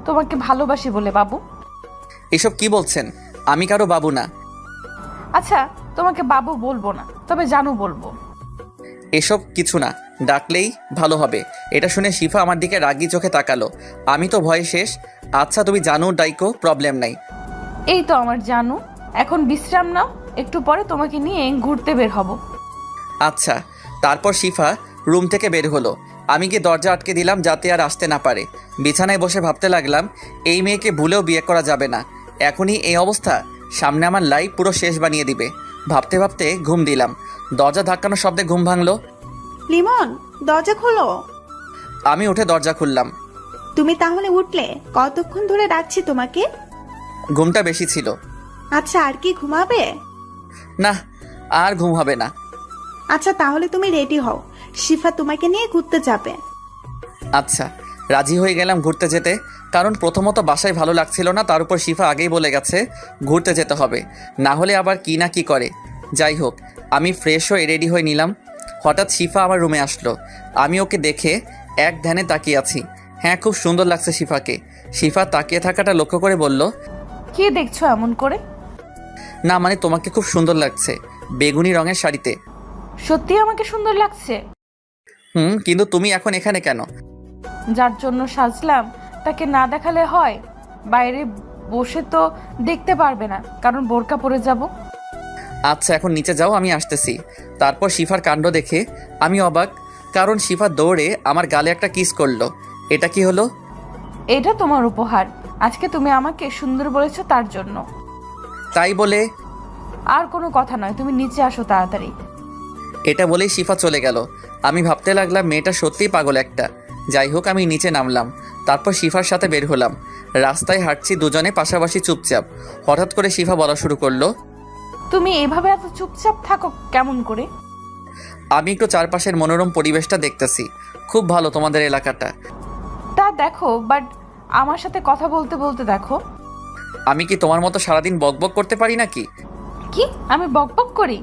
তোমাকে ভালোবাসি বলে বাবু। এসব কি বলছেন? আমি কারো বাবু না। আচ্ছা, তোমাকে বাবু বলবো না, তবে জানু বলবো। এসব কিছু না, ডাকলেই ভালো হবে। এটা শুনে শিফা আমার দিকে রাগি চোখে তাকালো। আমি তো ভয়ে শেষ। আচ্ছা তুমি জানো ডাইকো, প্রবলেম নাই। এই তো আমার জানু, এখন বিশ্রাম নাও, একটু পরে তোমাকে নিয়ে ঘুরতে বের হব। আচ্ছা। তারপর শিফা রুম থেকে বের হলো। আমি গিয়ে দরজা আটকে দিলাম যাতে আর আসতে না পারে। বিছানায় বসে ভাবতে লাগলাম, এই মেয়েকে ভুলেও বিয়ে করা যাবে না। এখনই এই অবস্থা, সামনে আমার লাইফ পুরো শেষ বানিয়ে দিবে। ভাবতে ভাবতে ঘুম দিলাম। দরজা ধাক্কানোর শব্দে ঘুম ভাঙলো। লিমন, দরজা খোলো। আমি উঠে দরজা খুললাম। তুমি তাহলে উঠলে? কতক্ষণ ধরে ডাকছি তোমাকে। ঘুমটা বেশি ছিল। আচ্ছা, আর কি ঘুমাবে? না, আর ঘুম হবে না। আচ্ছা তাহলে তুমি রেডি হও, শিফা তোমাকে নিয়ে ঘুরতে যাবে। আচ্ছা, রাজি হয়ে গেলাম ঘুরতে যেতে। কারণ প্রথমত বাসায় ভালো লাগছিল না, তার উপর শিফা আগেই বলে গেছে ঘুরতে যেতে হবে, না হলে আবার কি না কি করে। যাই হোক, আমি ফ্রেশ হয়ে রেডি হয়ে নিলাম। হঠাৎ শিফা আমার রুমে আসলো। আমি ওকে দেখে এক ধ্যানে তাকিয়ে আছি। হ্যাঁ, খুব সুন্দর লাগছে শিফাকে। শিফা তাকিয়ে থাকাটা লক্ষ্য করে বলল, কি দেখছো এমন করে? না মানে তোমাকে খুব সুন্দর লাগছে বেগুনি রঙের শাড়িতে। সত্যি আমাকে সুন্দর লাগছে? কিন্তু তুমি এখন এখানে কেন? যার জন্য সাজলাম তাকে না দেখালে হয়? বাইরে বসে তো দেখতে পারবে না, কারণ বোরকা পরে যাব। আচ্ছা, এখন নিচে যাও, আমি আসতেছি। তারপর শিফার কাণ্ড দেখে আমি অবাক, কারণ শিফা দৌড়ে আমার গালে একটা কিস করলো। এটা কি হলো? এটা তোমার উপহার, আজকে তুমি আমাকে সুন্দর বলেছো তার জন্য। তাই বলে? আর কোনো কথা নয়, তুমি নিচে আসো তাড়াতাড়ি। এটা বলেই শিফা চলে গেল। আমি ভাবতে লাগলাম মেয়েটা সত্যিই পাগল একটা। যাই হোক, আমি নিচে নামলাম। তারপর শিফার সাথে বের হলাম। রাস্তায় হাঁটছি দুজনে পাশাপাশি চুপচাপ। হঠাৎ করে শিফা বলা শুরু করলো, তুমি এভাবে এত চুপচাপ থাকো কেমন করে? আমি একটু চারপাশের মনোরম পরিবেশটা দেখতেছি। খুব ভালো তোমাদের এলাকাটা। তা দেখো, বাট আমার সাথে কথা বলতে বলতে দেখো। আমি কি তোমার মতো সারাদিন বকবক করতে পারি নাকি? কি আমি বকবক করি?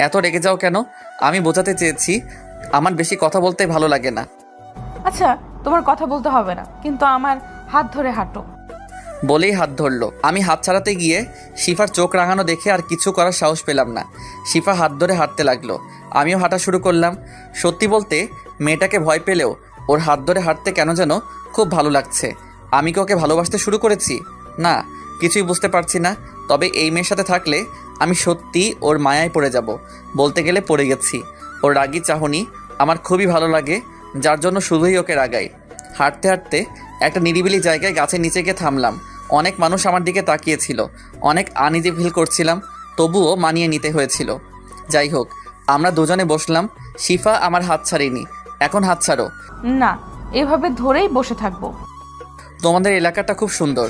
এত রেগে যাও কেন? আমি বোঝাতে চেয়েছি আমার বেশি কথা বলতে ভালো লাগে না। আচ্ছা, তোমার কথা বলতে হবে না, কিন্তু আমার হাত ধরে হাঁটো। বলেই হাত ধরলো। আমি হাত ছাড়াতে গিয়ে শিফার চোখ রাঙানো দেখে আর কিছু করার সাহস পেলাম না। শিফা হাত ধরে হাঁটতে লাগলো, আমিও হাঁটা শুরু করলাম। সত্যি বলতে মেয়েটাকে ভয় পেলেও ওর হাত ধরে হাঁটতে কেন যেন খুব ভালো লাগছে। আমি কি ওকে ভালোবাসতে শুরু করেছি? না, কিছুই বুঝতে পারছি না। তবে এই মেয়ের সাথে থাকলে আমি সত্যি ওর মায়ায় পড়ে যাব। বলতে গেলে পড়ে গেছি। ওর রাগী চাহনি আমার খুবই ভালো লাগে, যার জন্য শুধুই ওকে রাগাই। হাঁটতে হাঁটতে একটা নিরিবিলি জায়গায় গাছের নিচে গিয়ে থামলাম। অনেক মানুষ আমার দিকে তাকিয়েছিল। অনেক আনইজি ফিল করছিলাম, তবুও মানিয়ে নিতে হয়েছিল। যাই হোক, আমরা দুজনে বসলাম। শিফা আমার হাত ছাড়েনি। এখন হাত ছাড়ো। না, এভাবে ধরেই বসে থাকবো। তোমাদের এলাকাটা খুব সুন্দর।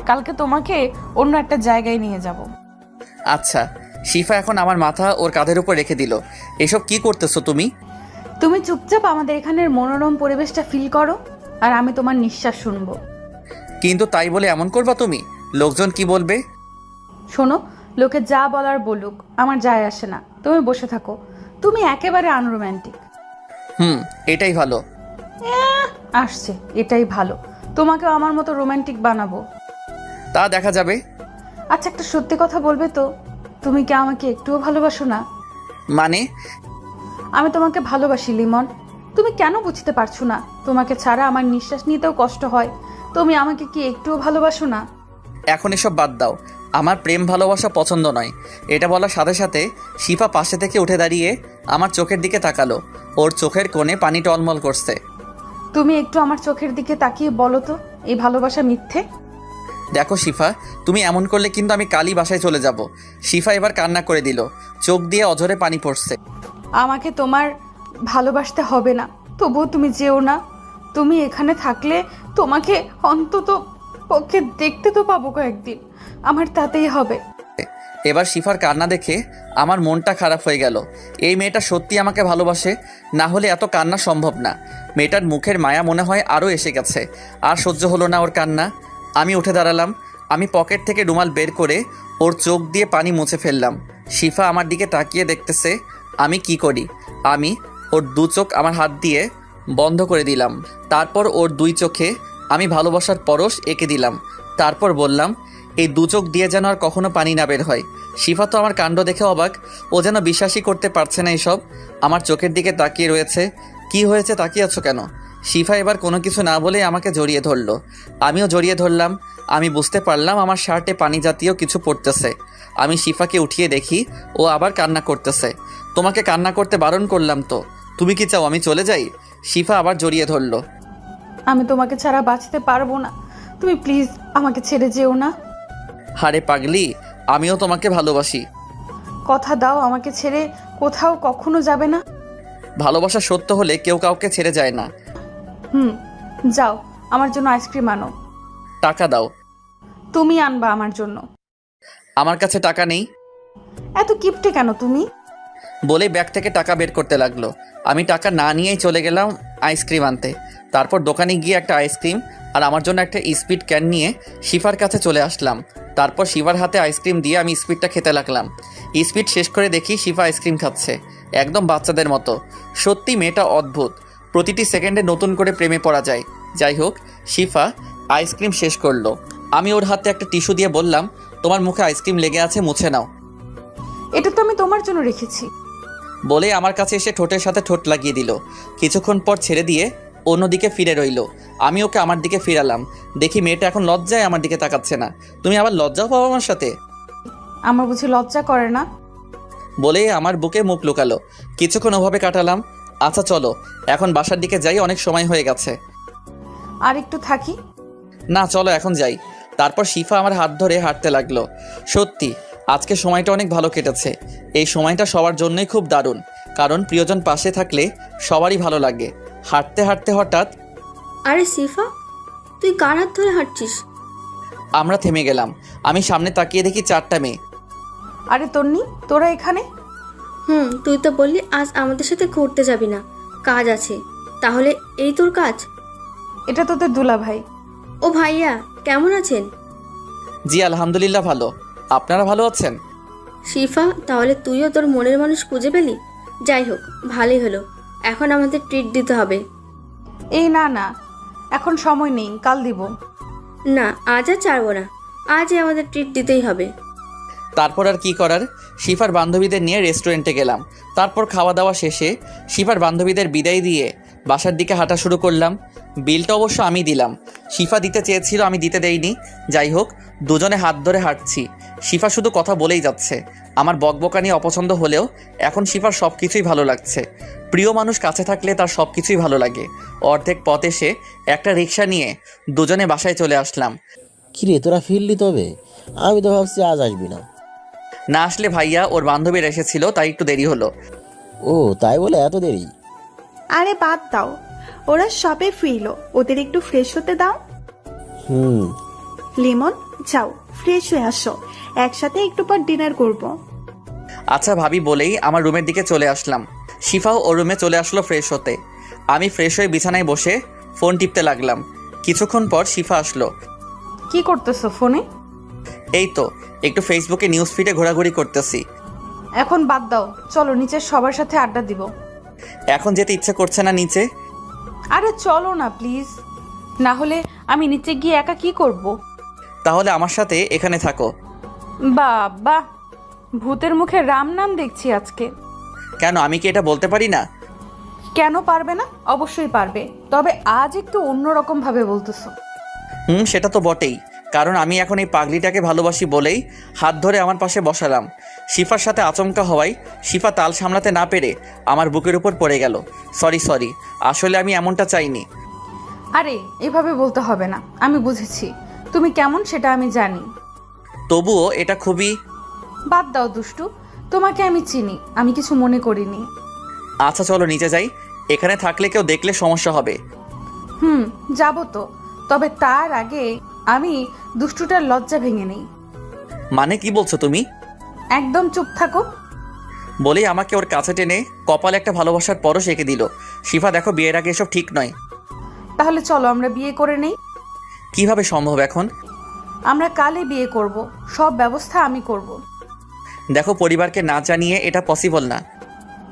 কালকে তোমাকে অন্য একটা জায়গায় নিয়ে যাব। আচ্ছা। শিফা এখন আমার মাথা ওর কাঁধের উপর রেখে দিল। এসব কি করতেছো তুমি? তুমি চুপচাপ আমাদের এখানের মনোরম পরিবেশটা ফিল করো, আর আমি তোমার নিঃশ্বাস শুনবো। কিন্তু তাই বলে এমন করবা তুমি? লোকজন কি বলবে? শোনো, লোকে যা বলার বলুক, আমার যায় আসে না। তুমি বসে থাকো। তুমি একেবারে আনরোম্যান্টিক। এটাই ভালো। আসছে, এটাই ভালো। তোমাকেও আমার মতো রোমান্টিক বানাবো। তা দেখা যাবে। আচ্ছা, একটা সত্যি কথা বলবে তো, তুমি কি আমাকে একটুও ভালোবাসো না? মানে? আমি তোমাকে ভালোবাসি লিমন। তুমি কেন বুঝতে পারছো না? তোমাকে ছাড়া আমার নিঃশ্বাস নিতেও কষ্ট হয়। তুমি আমাকে কি একটুও ভালোবাসো না? এখন এসব বাদ দাও। আমার প্রেম ভালোবাসা পছন্দ নয়। এটা বলার সাথে সাথে শিফা পাশে থেকে উঠে দাঁড়িয়ে আমার চোখের দিকে তাকালো। ওর চোখের কোণে পানি টলমল করছে। তুমি একটু আমার চোখের দিকে তাকিয়ে বলো তো, এই ভালোবাসা মিথ্যে? দেখো শিফা, তুমি এমন করলে কিন্তু আমি কালই বাসায় চলে যাব। শিফা এবার কান্না করে দিল। চোখ দিয়ে অঝরে পানি পড়ছে। আমাকে তোমার ভালোবাসতে হবে না, তবুও তুমি যেও না। তুমি এখানে থাকলে তোমাকে অন্তত পক্ষে দেখতে তো পাবো কয়েকদিন, আমার তাতেই হবে। এবার শিফার কান্না দেখে আমার মনটা খারাপ হয়ে গেল। এই মেয়েটা সত্যি আমাকে ভালোবাসে, না হলে এত কান্না সম্ভব না। মেয়েটার মুখের মায়া মনে হয় আরও এসে গেছে। আর সহ্য হলো না ওর কান্না। আমি উঠে দাঁড়ালাম। আমি পকেট থেকে রুমাল বের করে ওর চোখ দিয়ে পানি মুছে ফেললাম। শিফা আমার দিকে তাকিয়ে দেখতেছে আমি কি করি। আমি ওর দু চোখ আমার হাত দিয়ে বন্ধ করে দিলাম। তারপর ওর দুই চোখে আমি ভালোবাসার পরশ এঁকে দিলাম। তারপর বললাম, এই দু চোখ দিয়ে যেন আর কখনো পানি না বের হয়। শিফা তো আমার কাণ্ড দেখে অবাক, ও যেন বিশ্বাসই করতে পারছে না এসব। আমার চোখের দিকে তাকিয়ে রয়েছে। কি হয়েছে, তাকিয়ে আছো কেন? শিফা এবার কোনো কিছু না বলে আমাকে জড়িয়ে ধরলো। আমিও জড়িয়ে ধরলাম। আমি বুঝতে পারলাম আমার শার্টে পানি জাতীয় কিছু পড়তেছে। আমি শিফাকে উঠিয়ে দেখি ও আবার কান্না করতেছে। তোমাকে কান্না করতে বারণ করলাম তো, তুমি কি চাও আমি চলে যাই? শিফা আবার জড়িয়ে ধরলো। আমি তোমাকে ছাড়া বাঁচতে পারবো না, তুমি প্লিজ আমাকে ছেড়ে যেও না। হারে পাগলি, আমিও তোমাকে ভালোবাসি। কথা দাও আমাকে ছেড়ে কোথাও কখনো যাবে না। ভালোবাসা সত্য হলে কেউ কাউকে ছেড়ে যায় না। যাও, আমার জন্য আইসক্রিম আনো। টাকা দাও। তুমি আনবা আমার জন্য। আমার কাছে টাকা নেই। এত কিপটে কেন তুমি? বলে ব্যাগ থেকে টাকা বের করতে লাগলো। আমি টাকা না নিয়েই চলে গেলাম আইসক্রিম আনতে। তারপর দোকানে গিয়ে একটা আইসক্রিম আর আমার জন্য একটা স্পিড ক্যান নিয়ে শিফার কাছে চলে আসলাম। তারপর শিফার হাতে আইসক্রিম দিয়ে আমি স্পিডটা খেতে লাগলাম। স্পিড শেষ করে দেখি শিফা আইসক্রিম খাচ্ছে, একদম বাচ্চাদের মতো। সত্যি মেয়েটা অদ্ভুত, প্রতিটি সেকেন্ডে নতুন করে প্রেমে পড়া যায়। যাই হোক, শিফা আইসক্রিম শেষ করলো। আমি ওর হাতে একটা টিস্যু দিয়ে বললাম, তোমার মুখে আইসক্রিম লেগে আছে, মুছে নাও। এটা তো আমি তোমার জন্য রেখেছি। বলে আমার কাছে এসে ঠোঁটের সাথে ঠোঁট লাগিয়ে দিল। কিছুক্ষণ পর ছেড়ে দিয়ে অন্যদিকে ফিরে রইল। আমি ওকে আমার দিকে ফিরালাম। দেখি মেয়েটা এখন লজ্জায় আমার দিকে তাকাচ্ছে না। তুমি আবার লজ্জাও পাবো আমার সাথে? আমার বুঝি লজ্জা করে না? বলে আমার বুকে মুখ লুকালো। কিছুক্ষণ ওভাবে কাটালাম। আচ্ছা চলো এখন বাসার দিকে যাই, অনেক সময় হয়ে গেছে। আর একটু থাকি? না চলো এখন যাই। তারপর শিফা আমার হাত ধরে হাঁটতে লাগলো। সত্যি আজকে সময়টা অনেক ভালো কেটেছে। এই সময়টা সবার জন্যই খুব দারুণ, কারণ প্রিয়জন পাশে থাকলে সবারই ভালো লাগে। হাঁটতে হাঁটতে হঠাৎ, আরে সিফা, তুই কার হাত ধরে হাঁটছিস? আমরা থেমে গেলাম। আমি সামনে তাকিয়ে দেখি 4টা মেয়ে। আরে তন্নি, তোরা এখানে? তুই তো বললি আজ আমাদের সাথে ঘুরতে যাবি না, কাজ আছে। তাহলে এই তোর কাজ? এটা তোদের দুলা ভাই। ও ভাইয়া, কেমন আছেন? জি আলহামদুলিল্লাহ ভালো, আপনারা ভালো আছেন? শিফা, তাহলে তুইও তোর মনের মানুষ খুঁজে পেলি। যাই হোক, ভালোই হলো। এখন আমাদের ট্রিট দিতে হবে। এই না না, এখন সময় নেই, কাল দিব। না, আজ আর ছাড়বো না, আজই আমাদের ট্রিট দিতেই হবে। তারপর আর কি করার, শিফার বান্ধবীদের নিয়ে রেস্টুরেন্টে গেলাম। তারপর খাওয়া দাওয়া শেষে শিফার বান্ধবীদের বিদায় দিয়ে বাসার দিকে হাঁটা শুরু করলাম। বিলটা অবশ্য আমি দিলাম, শিফা দিতে চেয়েছিল, আমি দিতে দেইনি। যাই হোক, দুজনে হাত ধরে হাঁটছি। শিফা শুধু কথা বলেই যাচ্ছে। আমার বকবকানি অপছন্দ হলেও এখন শিফার সব কিছুই ভালো লাগছে। প্রিয় মানুষ কাছে থাকলে তার সব কিছুই ভালো লাগে। অর্ধেক পথ এসে একটা রিক্সা নিয়ে দুজনে বাসায় চলে আসলাম। কিরে তোরা ফিরলি? তবে আমি তো ভাবছি আজ আসবি না। না আসলে ভাইয়া ওর বান্ধবীরা এসেছিল, তাই একটু দেরি হলো। ও তাই বলে এত দেরি? আরে বাদ দাও, ওরা সবে ফিরলো, ওদের একটু ফ্রেশ হতে দাও। লিমন, যাও ফ্রেশ হয়ে আসো, একসাথে একটু পর ডিনার করব। আচ্ছা ভাবি বলেই আমার রুমের দিকে চলে আসলাম। শিফাও ওর রুমে চলে আসলো ফ্রেশ হতে। আমি ফ্রেশ হয়ে বিছানায় বসে ফোন টিপতে লাগলাম। কিছুক্ষণ পর শিফা আসলো। কি করতেছো ফোনে? এই তো একটু ফেসবুকে নিউজ ফিডে ঘোরাঘুরি করতেছি। এখন বাদ দাও, চলো নিচে সবার সাথে আড্ডা দিব। এখন যেতে ইচ্ছে করছে না নিচে। আরে চলো না প্লিজ, না হলে আমি নিচে গিয়ে একা কি করব? তাহলে আমার সাথে এখানে থাকো। বাবা, ভূতের মুখে রাম নাম দেখছি আজকে। কেন, আমি কি এটা বলতে পারি না? কেন পারবে না? অবশ্যই পারবে, তবে আজ একটু অন্যরকম ভাবে বলতেছো। সেটা তো বটেই, কারণ আমি এখন এই পাগলিটাকে ভালোবাসি বলেই হাত ধরে আমার পাশে বসালাম। শিফার সাথে আচমকা হওয়ায় শিফা তাল সামলাতে না পেরে আমার বুকের উপর পড়ে গেল। সরি, আসলে আমি এমনটা চাইনি। আরে এভাবে বলতে হবে না, আমি বুঝেছি তুমি কেমন সেটা আমি জানি। তবুও এটা খুবই... বাদ দাও দুষ্টু, তোমাকে আমি চিনি, আমি কিছু মনে করিনি। আচ্ছা চলো নিচে যাই, এখানে থাকলে কেউ দেখলে সমস্যা হবে। যাবো তো, তবে তার আগে আমি দুষ্টুটার লজ্জা ভেঙে নেই। মানে কি বলছো তুমি? একদম চুপ থাকো। বলেই আমাকে ওর কাছে টেনে কপালে একটা ভালোবাসার পরশ এঁকে দিল। শিফা দেখো, বিয়ের আগে এসব ঠিক নয়। তাহলে চলো আমরা বিয়ে করে নেই। কিভাবে সম্ভব এখন? আমরা কালই বিয়ে করব, সব ব্যবস্থা আমি করব। দেখো, পরিবারকে না জানিয়ে এটা পসিবল না।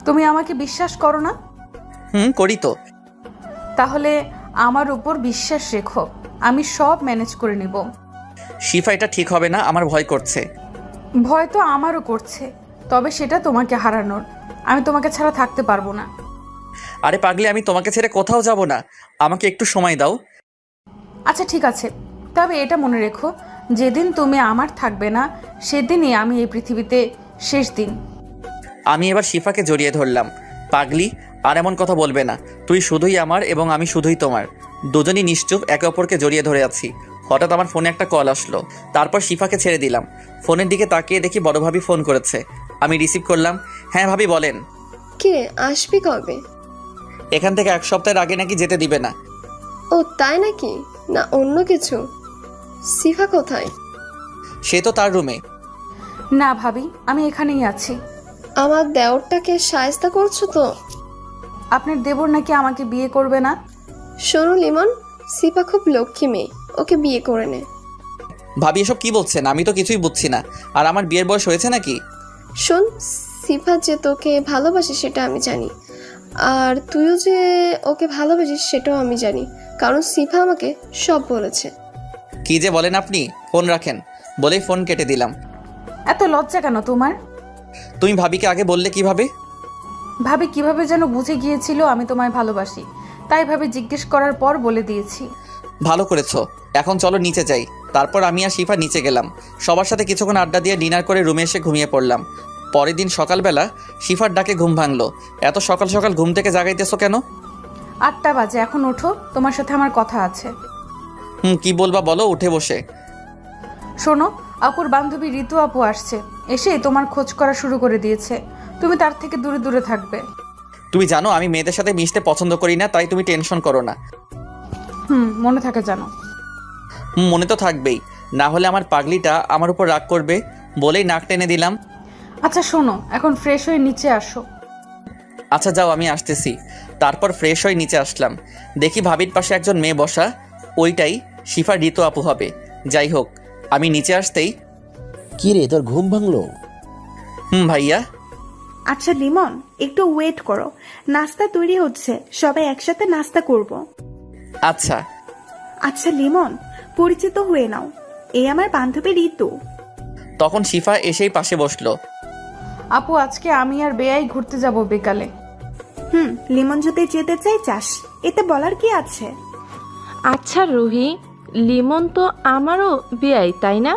তুমি আমাকে বিশ্বাস করো না? করি তো। তাহলে আমার উপর বিশ্বাস রেখো, আমি সব ম্যানেজ করে নিব। শিফা এটা ঠিক হবে না, আমার ভয় করছে। ভয় তো আমারও করছে, তবে সেটা তোমাকে হারানোর। আমি তোমাকে ছাড়া থাকতে পারবো না। আরে পাগলি, আমি তোমাকে ছেড়ে কোথাও যাব না, আমাকে একটু সময় দাও। আচ্ছা ঠিক আছে, তবে এটা মনে রেখো, যেদিন তুমি আমার থাকবে না সেদিনই আমি এই পৃথিবীতে শেষ দিন। আমি এবার শিফাকে জড়িয়ে ধরলাম। পাগলি, আর এমন কথা বলবে না, তুই শুধুই আমার এবং আমি শুধুই তোমার। দুজনই নিশ্চুপ একে অপরকে জড়িয়ে ধরে আছি। হঠাৎ আমার ফোনে একটা কল আসলো, তারপর শিফাকে ছেড়ে দিলাম। ফোনের দিকে তাকিয়ে দেখি বড় ভাবি ফোন করেছে। আমি রিসিভ করলাম। হ্যাঁ ভাবি বলেন। কিরে, আসবি কবে? এখান থেকে 1 সপ্তাহের আগে নাকি যেতে দিবে না। ও তাই নাকি? না অন্য কিছু? সিফা কোথায়? সে তো তার রুমে। না ভাবি, আমি এখানেই আছি। আমার দেওরটাকে শায়েস্তা করছো তো? আপনার দেবর নাকি আমাকে বিয়ে করবে না। শোনো লিমন, সিফা খুব লক্ষ্মী মেয়ে, ওকে বিয়ে করে নে। ভাবি এসব কি বলছেন? আমি তো কিছুই বুঝছি না। আর আমার বিয়ের বয়স হয়েছে নাকি? শোন, সিফা যে তোকে ভালোবাসে সেটা আমি জানি, আর তুইও যে ওকে ভালোবাসিস সেটাও আমি জানি, কারণ সিফা আমাকে সব বলেছে। কি যে বলেন আপনি? ফোন রাখেন বলেই ফোন কেটে দিলাম। এত লজ্জা কেন তোমার? তুমি ভাবিকে আগে বললে কিভাবে? ভাবি কিভাবে যেন বুঝে গিয়েছিল আমি তোমায় ভালোবাসি, তাই ভাবে জিজ্ঞেস করার পর বলে দিয়েছি। ভালো করেছো। এখন চলো নিচে যাই। তারপর আমি আর শিফা নিচে গেলাম। সবার সাথে কিছুক্ষণ আড্ডা দিয়ে ডিনার করে রুমে এসে ঘুমিয়ে পড়লাম। পরের দিন সকালবেলা শিফার ডাকে ঘুম ভাঙলো। এত সকাল সকাল ঘুম থেকে জাগাইতেছো কেন? 8টা বাজে, এখন ওঠো, তোমার সাথে আমার কথা আছে। কি বলবা বলো, উঠে বসে। শোনো, আপুর বান্ধবী ঋতু আপু আসছে, এসে তোমার খোঁজ করা শুরু করে দিয়েছে। তুমি তার থেকে দূরে দূরে থাকবে। তুমি জানো আমি মেয়েদের সাথে মিশতে পছন্দ করি না, তাই তুমি টেনশন করো না। মনে থাকে জানো। মনে তো থাকবেই, না হলে আমার পাগলিটা আমার উপর রাগ করবে বলেই নাক টেনে দিলাম। আচ্ছা শোনো, এখন ফ্রেশ হয়ে নিচে আসো। আচ্ছা যাও, আমি আসতেছি। তারপর ফ্রেশ হয়ে নিচে আসলাম। দেখি ভাবির পাশে একজন মেয়ে বসা, ওইটাই শিফা ঋতু আপু হবে। যাই হোক, আমি নিচে আসতেই, কি রে, তোর ঘুম ভাঙলো? ভাইয়া। আচ্ছা লিমন, একটু ওয়েট করো, নাস্তা তৈরি হচ্ছে, সবাই একসাথে নাস্তা করব। আচ্ছা। আচ্ছা লিমন, পরিচিত হয়ে নাও, এই আমার বান্ধবী ঋতু। তখন শিফা এসেই পাশে বসলো। আপু, আজকে আমি আর বেয়াই ঘুরতে যাব বিকালে। লিমন যদি যেতে চাই চাস, এতে বলার কি আছে? আচ্ছা রুহি, লিমন তো আমারও বিয়াই, তাই না?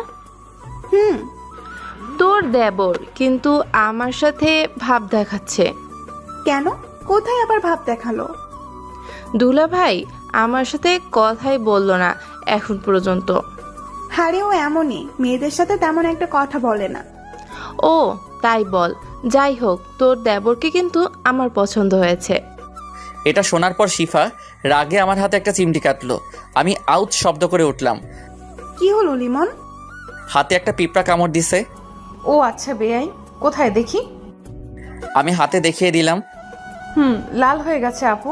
তোর দেবর, কিন্তু আমার সাথে ভাব দেখাচ্ছে কেন? কোথায় আবার ভাব দেখালো? দুলা ভাই আমার সাথে কথাই বললো না এখন পর্যন্ত। হারে ও এমনই, মেয়েদের সাথে তেমন একটা কথা বলে না। ও তাই বল। যাই হোক, তোর দেবরকে কিন্তু আমার পছন্দ হয়েছে। এটা শোনার পর শিফা রাগে আমার হাতে একটা চিমটি কাটলো। আমি আউট শব্দ করে উঠলাম। কি হলো লিমন? হাতে একটা পিঁপড়া কামড় দিছে। ও আচ্ছা বেয়াই, কোথায় দেখি? আমি হাতে দেখিয়ে দিলাম। লাল হয়ে গেছে আপু।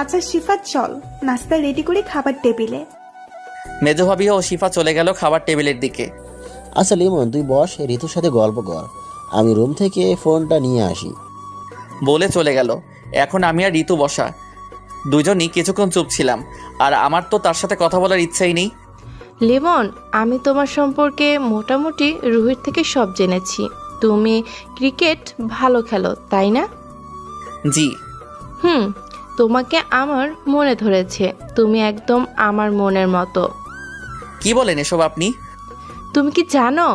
আচ্ছা শিফা, চল নাস্তা রেডি করে খাবার টেবিলে। মেজো ভাবি ও শিফা চলে গেল খাবার টেবিলের দিকে। আচ্ছা লিমন, তুই বস, ঋতুর সাথে গল্প কর, আমি রুম থেকে ফোনটা নিয়ে আসি বলে চলে গেল। এখন আমি আর ঋতু বসা, দুজনই কিছুক্ষণ চুপ ছিলাম। আর আমার তো তার সাথে কথা বলার ইচ্ছাই নেই। লিমন, আমি তোমার সম্পর্কে মোটামুটি রুহির থেকে সব জেনেছি। তুমি ক্রিকেট ভালো খেলো, তাই না? জি। তোমাকে আমার মনে ধরেছে। তুমি একদম আমার মনের মতো। কি বলেন এসব আপনি? তুমি কি জানো,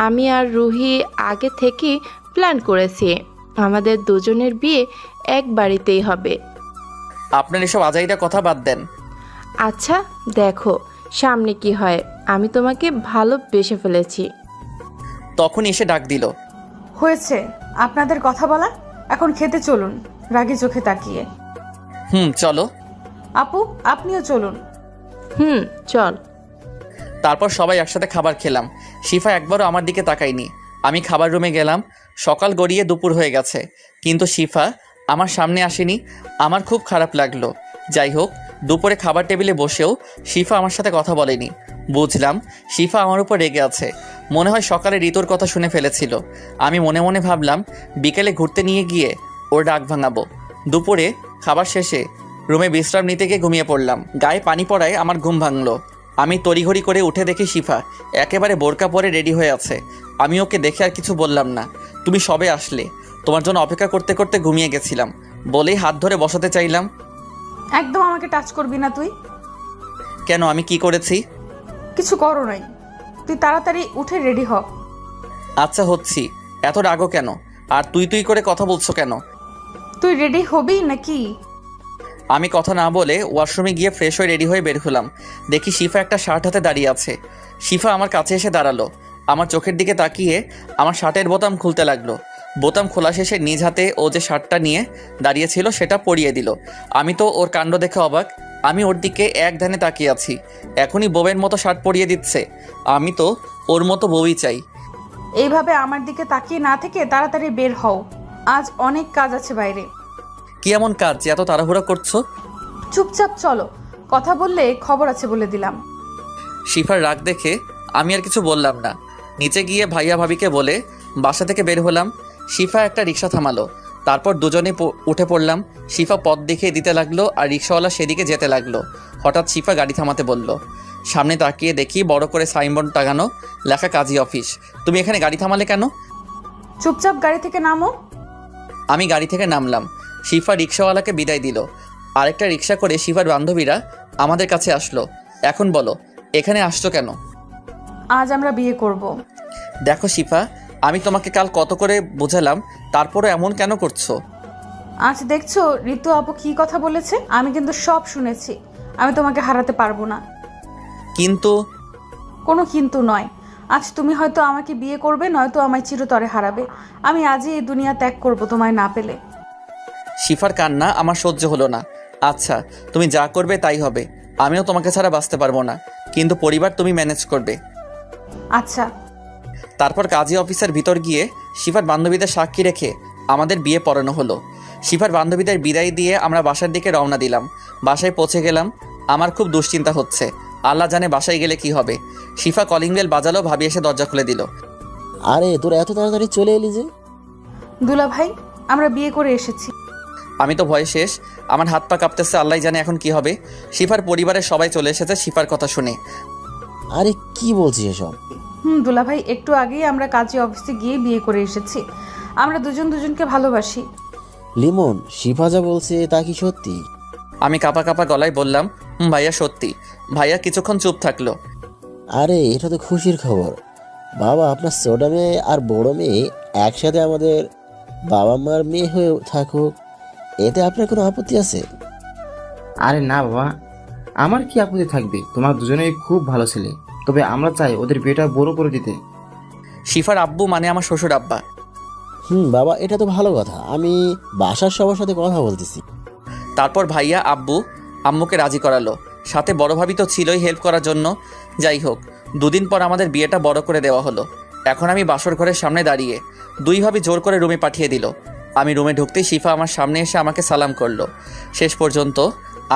আমি আর রুহি আগে থেকে প্ল্যান করেছি আমাদের দুজনের বিয়ে এক বাড়িতেই হবে। আপনার এসব আজাইরা কথা বাদ দেন। আচ্ছা দেখো সামনে কি হয়। আমি তোমাকে ভালোবেসে ফেলেছি। তখন এসে ডাক দিল। হয়েছে আপনাদের কথা বলা, এখন খেতে চলুন রাগী চোখে তাকিয়ে। চলো। আপু, আপনিও চলুন। চল। তারপর সবাই একসাথে খাবার খেলাম। শিফা একবারও আমার দিকে তাকায়নি। আমি খাবার রুমে গেলাম। সকাল গড়িয়ে দুপুর হয়ে গেছে, কিন্তু শিফা আমার সামনে আসেনি। আমার খুব খারাপ লাগলো। যাই হোক, দুপুরে খাবার টেবিলে বসেও শিফা আমার সাথে কথা বলেনি। বুঝলাম শিফা আমার উপর রেগে আছে। মনে হয় সকালে ঋতুর কথা শুনে ফেলেছিল। আমি মনে মনে ভাবলাম বিকেলে ঘুরতে নিয়ে গিয়ে ওর ডাক ভাঙাবো। দুপুরে খাবার শেষে রুমে বিশ্রাম নিতে গিয়ে ঘুমিয়ে পড়লাম। গায়ে পানি পড়ায় আমার ঘুম ভাঙলো। আমি তড়িঘড়ি করে উঠে দেখি শিফা একেবারে বোরকা পরে রেডি হয়ে আছে। আমি ওকে দেখে আর কিছু বললাম না। তুমি সবে আসলে, তোমার জন্য অপেক্ষা করতে করতে ঘুমিয়ে গেছিলাম বলেই হাত ধরে বসাতে চাইলাম। একদম আমাকে টাচ করবি না তুই। কেন, আমি কি করেছি? কিছু করো নাই, তুই তাড়াতাড়ি উঠে রেডি হ। আচ্ছা হচ্ছি, এত রাগও কেন? আর তুই তুই করে কথা বলছো কেন? তুই রেডি হবি নাকি? আমি কথা না বলে ওয়াশরুমে গিয়ে ফ্রেশ হয়ে রেডি হয়ে বের হলাম। দেখি শিফা একটা শার্ট হাতে দাঁড়িয়ে আছে। শিফা আমার কাছে এসে দাঁড়ালো, আমার চোখের দিকে তাকিয়ে আমার শার্টের বোতাম খুলতে লাগলো। বোতাম খোলা শেষে নিজ হাতে ও যে শার্টটা নিয়ে দাঁড়িয়েছিল সেটা পরিয়ে দিল। আমি তো ওর কাণ্ড দেখে অবাক। আমি ওর দিকে এক ধ্যানে তাকিয়ে আছি। এখনই বউয়ের মতো শার্ট পরিয়ে দিচ্ছে। আমি তো ওর মতো বউই চাই। এইভাবে আমার দিকে তাকিয়ে না থেকে তাড়াতাড়ি বের হও, আজ অনেক কাজ আছে বাইরে। কি এমন কাজ যে এত তাড়াহুড়া করছো? চুপচাপ চলো, কথা বললে খবর আছে বলে দিলাম। শিফার রাগ দেখে আমি আর কিছু বললাম না। নিচে গিয়ে ভাইয়া ভাবিকে বলে বাসা থেকে বের হলাম। শিফা একটা রিক্সা থামালো, তারপর দুজনে উঠে পড়লাম। শিফা পথ দেখিয়ে দিতে লাগলো আর রিক্সাওয়ালা সেদিকে যেতে লাগলো। হঠাৎ শিফা গাড়ি থামাতে বলল। সামনে তাকিয়ে দেখি বড় করে সাইনবোর্ড টাঙানো, লেখা কাজী অফিস। তুমি এখানে গাড়ি থামালে কেন? চুপচাপ গাড়ি থেকে নামো। আমি গাড়ি থেকে নামলাম। শিফা রিক্সাওয়ালাকে বিদায় দিল। আরেকটা রিক্সা করে শিফার বান্ধবীরা আমাদের কাছে আসলো। এখন বলো, এখানে আসছো কেন? আজ আমরা বিয়ে করব। দেখো শিফা, আমি তোমাকে কাল কত করে বোঝালাম, তারপরে এমন কেন করছো? আজ দেখছো ঋতু আপু কি কথা বলেছে? আমি কিন্তু সব শুনেছি। আমি তোমাকে হারাতে পারবো না। কিন্তু কোনো কিন্তু নয়। আজ তুমি হয়তো আমাকে বিয়ে করবে, নয়তো আমায় চিরতরে হারাবে। আমি আজই এই দুনিয়া ত্যাগ করব তোমায় না পেলে। শিফার কান্না আমার সহ্য হলো না। আচ্ছা, তুমি যা করবে তাই হবে। আমিও তোমাকে ছাড়া বাঁচতে পারবো না, কিন্তু পরিবার তুমি ম্যানেজ করবে। আচ্ছা। তারপর কাজী অফিসের ভিতর গিয়ে শিফার বান্ধবীদের সাক্ষী রেখে আমাদের বিয়ে পড়ানো হলো। শিফার বান্ধবীদের বিদায় দিয়ে আমরা বাসার দিকে রওনা দিলাম। বাসায় পৌঁছে গেলাম। আমার খুব দুশ্চিন্তা হচ্ছে, আল্লাহ জানে বাসায় গেলে কি হবে। শিফা কলিং বেল বাজালো, ভাবি এসে দরজা খুলে দিল। আরে তোর এত তাড়াতাড়ি চলে এলি যে? দুলা ভাই, আমরা বিয়ে করে এসেছি। আমি তো ভয়ে শেষ, আমার হাত পা কাঁপতেছে, আল্লাহ জানে এখন কি হবে। শিফার পরিবারের সবাই চলে এসেছে শিফার কথা শুনে। আরে কি বলছিস এসব? দুলা ভাই, একটু আগেই আমরা কাজী অফিসে গিয়ে বিয়ে করে এসেছি। আমরা দুজন দুজনকে ভালোবাসি। লিমন, শিফা যা বলছে তা কি সত্যি? আমি কাঁপা কাঁপা গলায় বললাম, ভাইয়া সত্যি। ভাইয়া কিছুক্ষণ চুপ থাকলো। আরে এটা তো খুশির খবর বাবা, আপনার ছোট মেয়ে আর বড় মেয়ে একসাথে আমাদের বাবা মার মেয়ে হয়ে থাকুক, এতে আপনার কোনো আপত্তি আছে? আরে না বাবা, আমার কি আপত্তি থাকবে? তোমার দুজনেই খুব ভালো ছেলে, তবে আমরা চাই ওদের বিয়েটা বড় করে দিতে। শিফার আব্বু মানে আমার শ্বশুর আব্বা। বাবা, এটা তো ভালো কথা। আমি বাসার সবার সাথে কথা বলতেছি। তারপর ভাইয়া আব্বু আম্মুকে রাজি করালো, সাথে বড় ভাবি তো ছিলই হেল্প করার জন্য। যাই হোক, দুদিন পর আমাদের বিয়েটা বড় করে দেওয়া হলো। এখন আমি বাসর ঘরের সামনে দাঁড়িয়ে, দুই ভাবি জোর করে রুমে পাঠিয়ে দিল। আমি রুমে ঢুকতেই শিফা আমার সামনে এসে আমাকে সালাম করলো। শেষ পর্যন্ত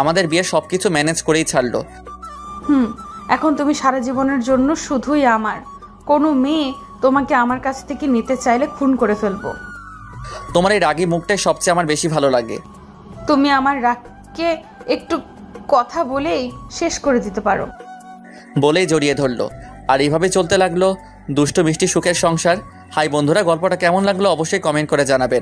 আমাদের বিয়ে সব কিছু ম্যানেজ করেই ছাড়লো। এখন তুমি সারা জীবনের জন্য শুধুই আমার। কোনো মেয়ে তোমাকে আমার কাছ থেকে নিতে চাইলে খুন করে ফেলবো। তোমার এই রাগী মুখটাই সবচেয়ে আমার বেশি ভালো লাগে। তুমি আমার রাগকে একটু কথা বলেই শেষ করে দিতে পারো। বলেই জড়িয়ে ধরলো। আর এইভাবে চলতে লাগলো দুষ্ট মিষ্টি সুখের সংসার। হাই বন্ধুরা, গল্পটা কেমন লাগলো অবশ্যই কমেন্ট করে জানাবেন।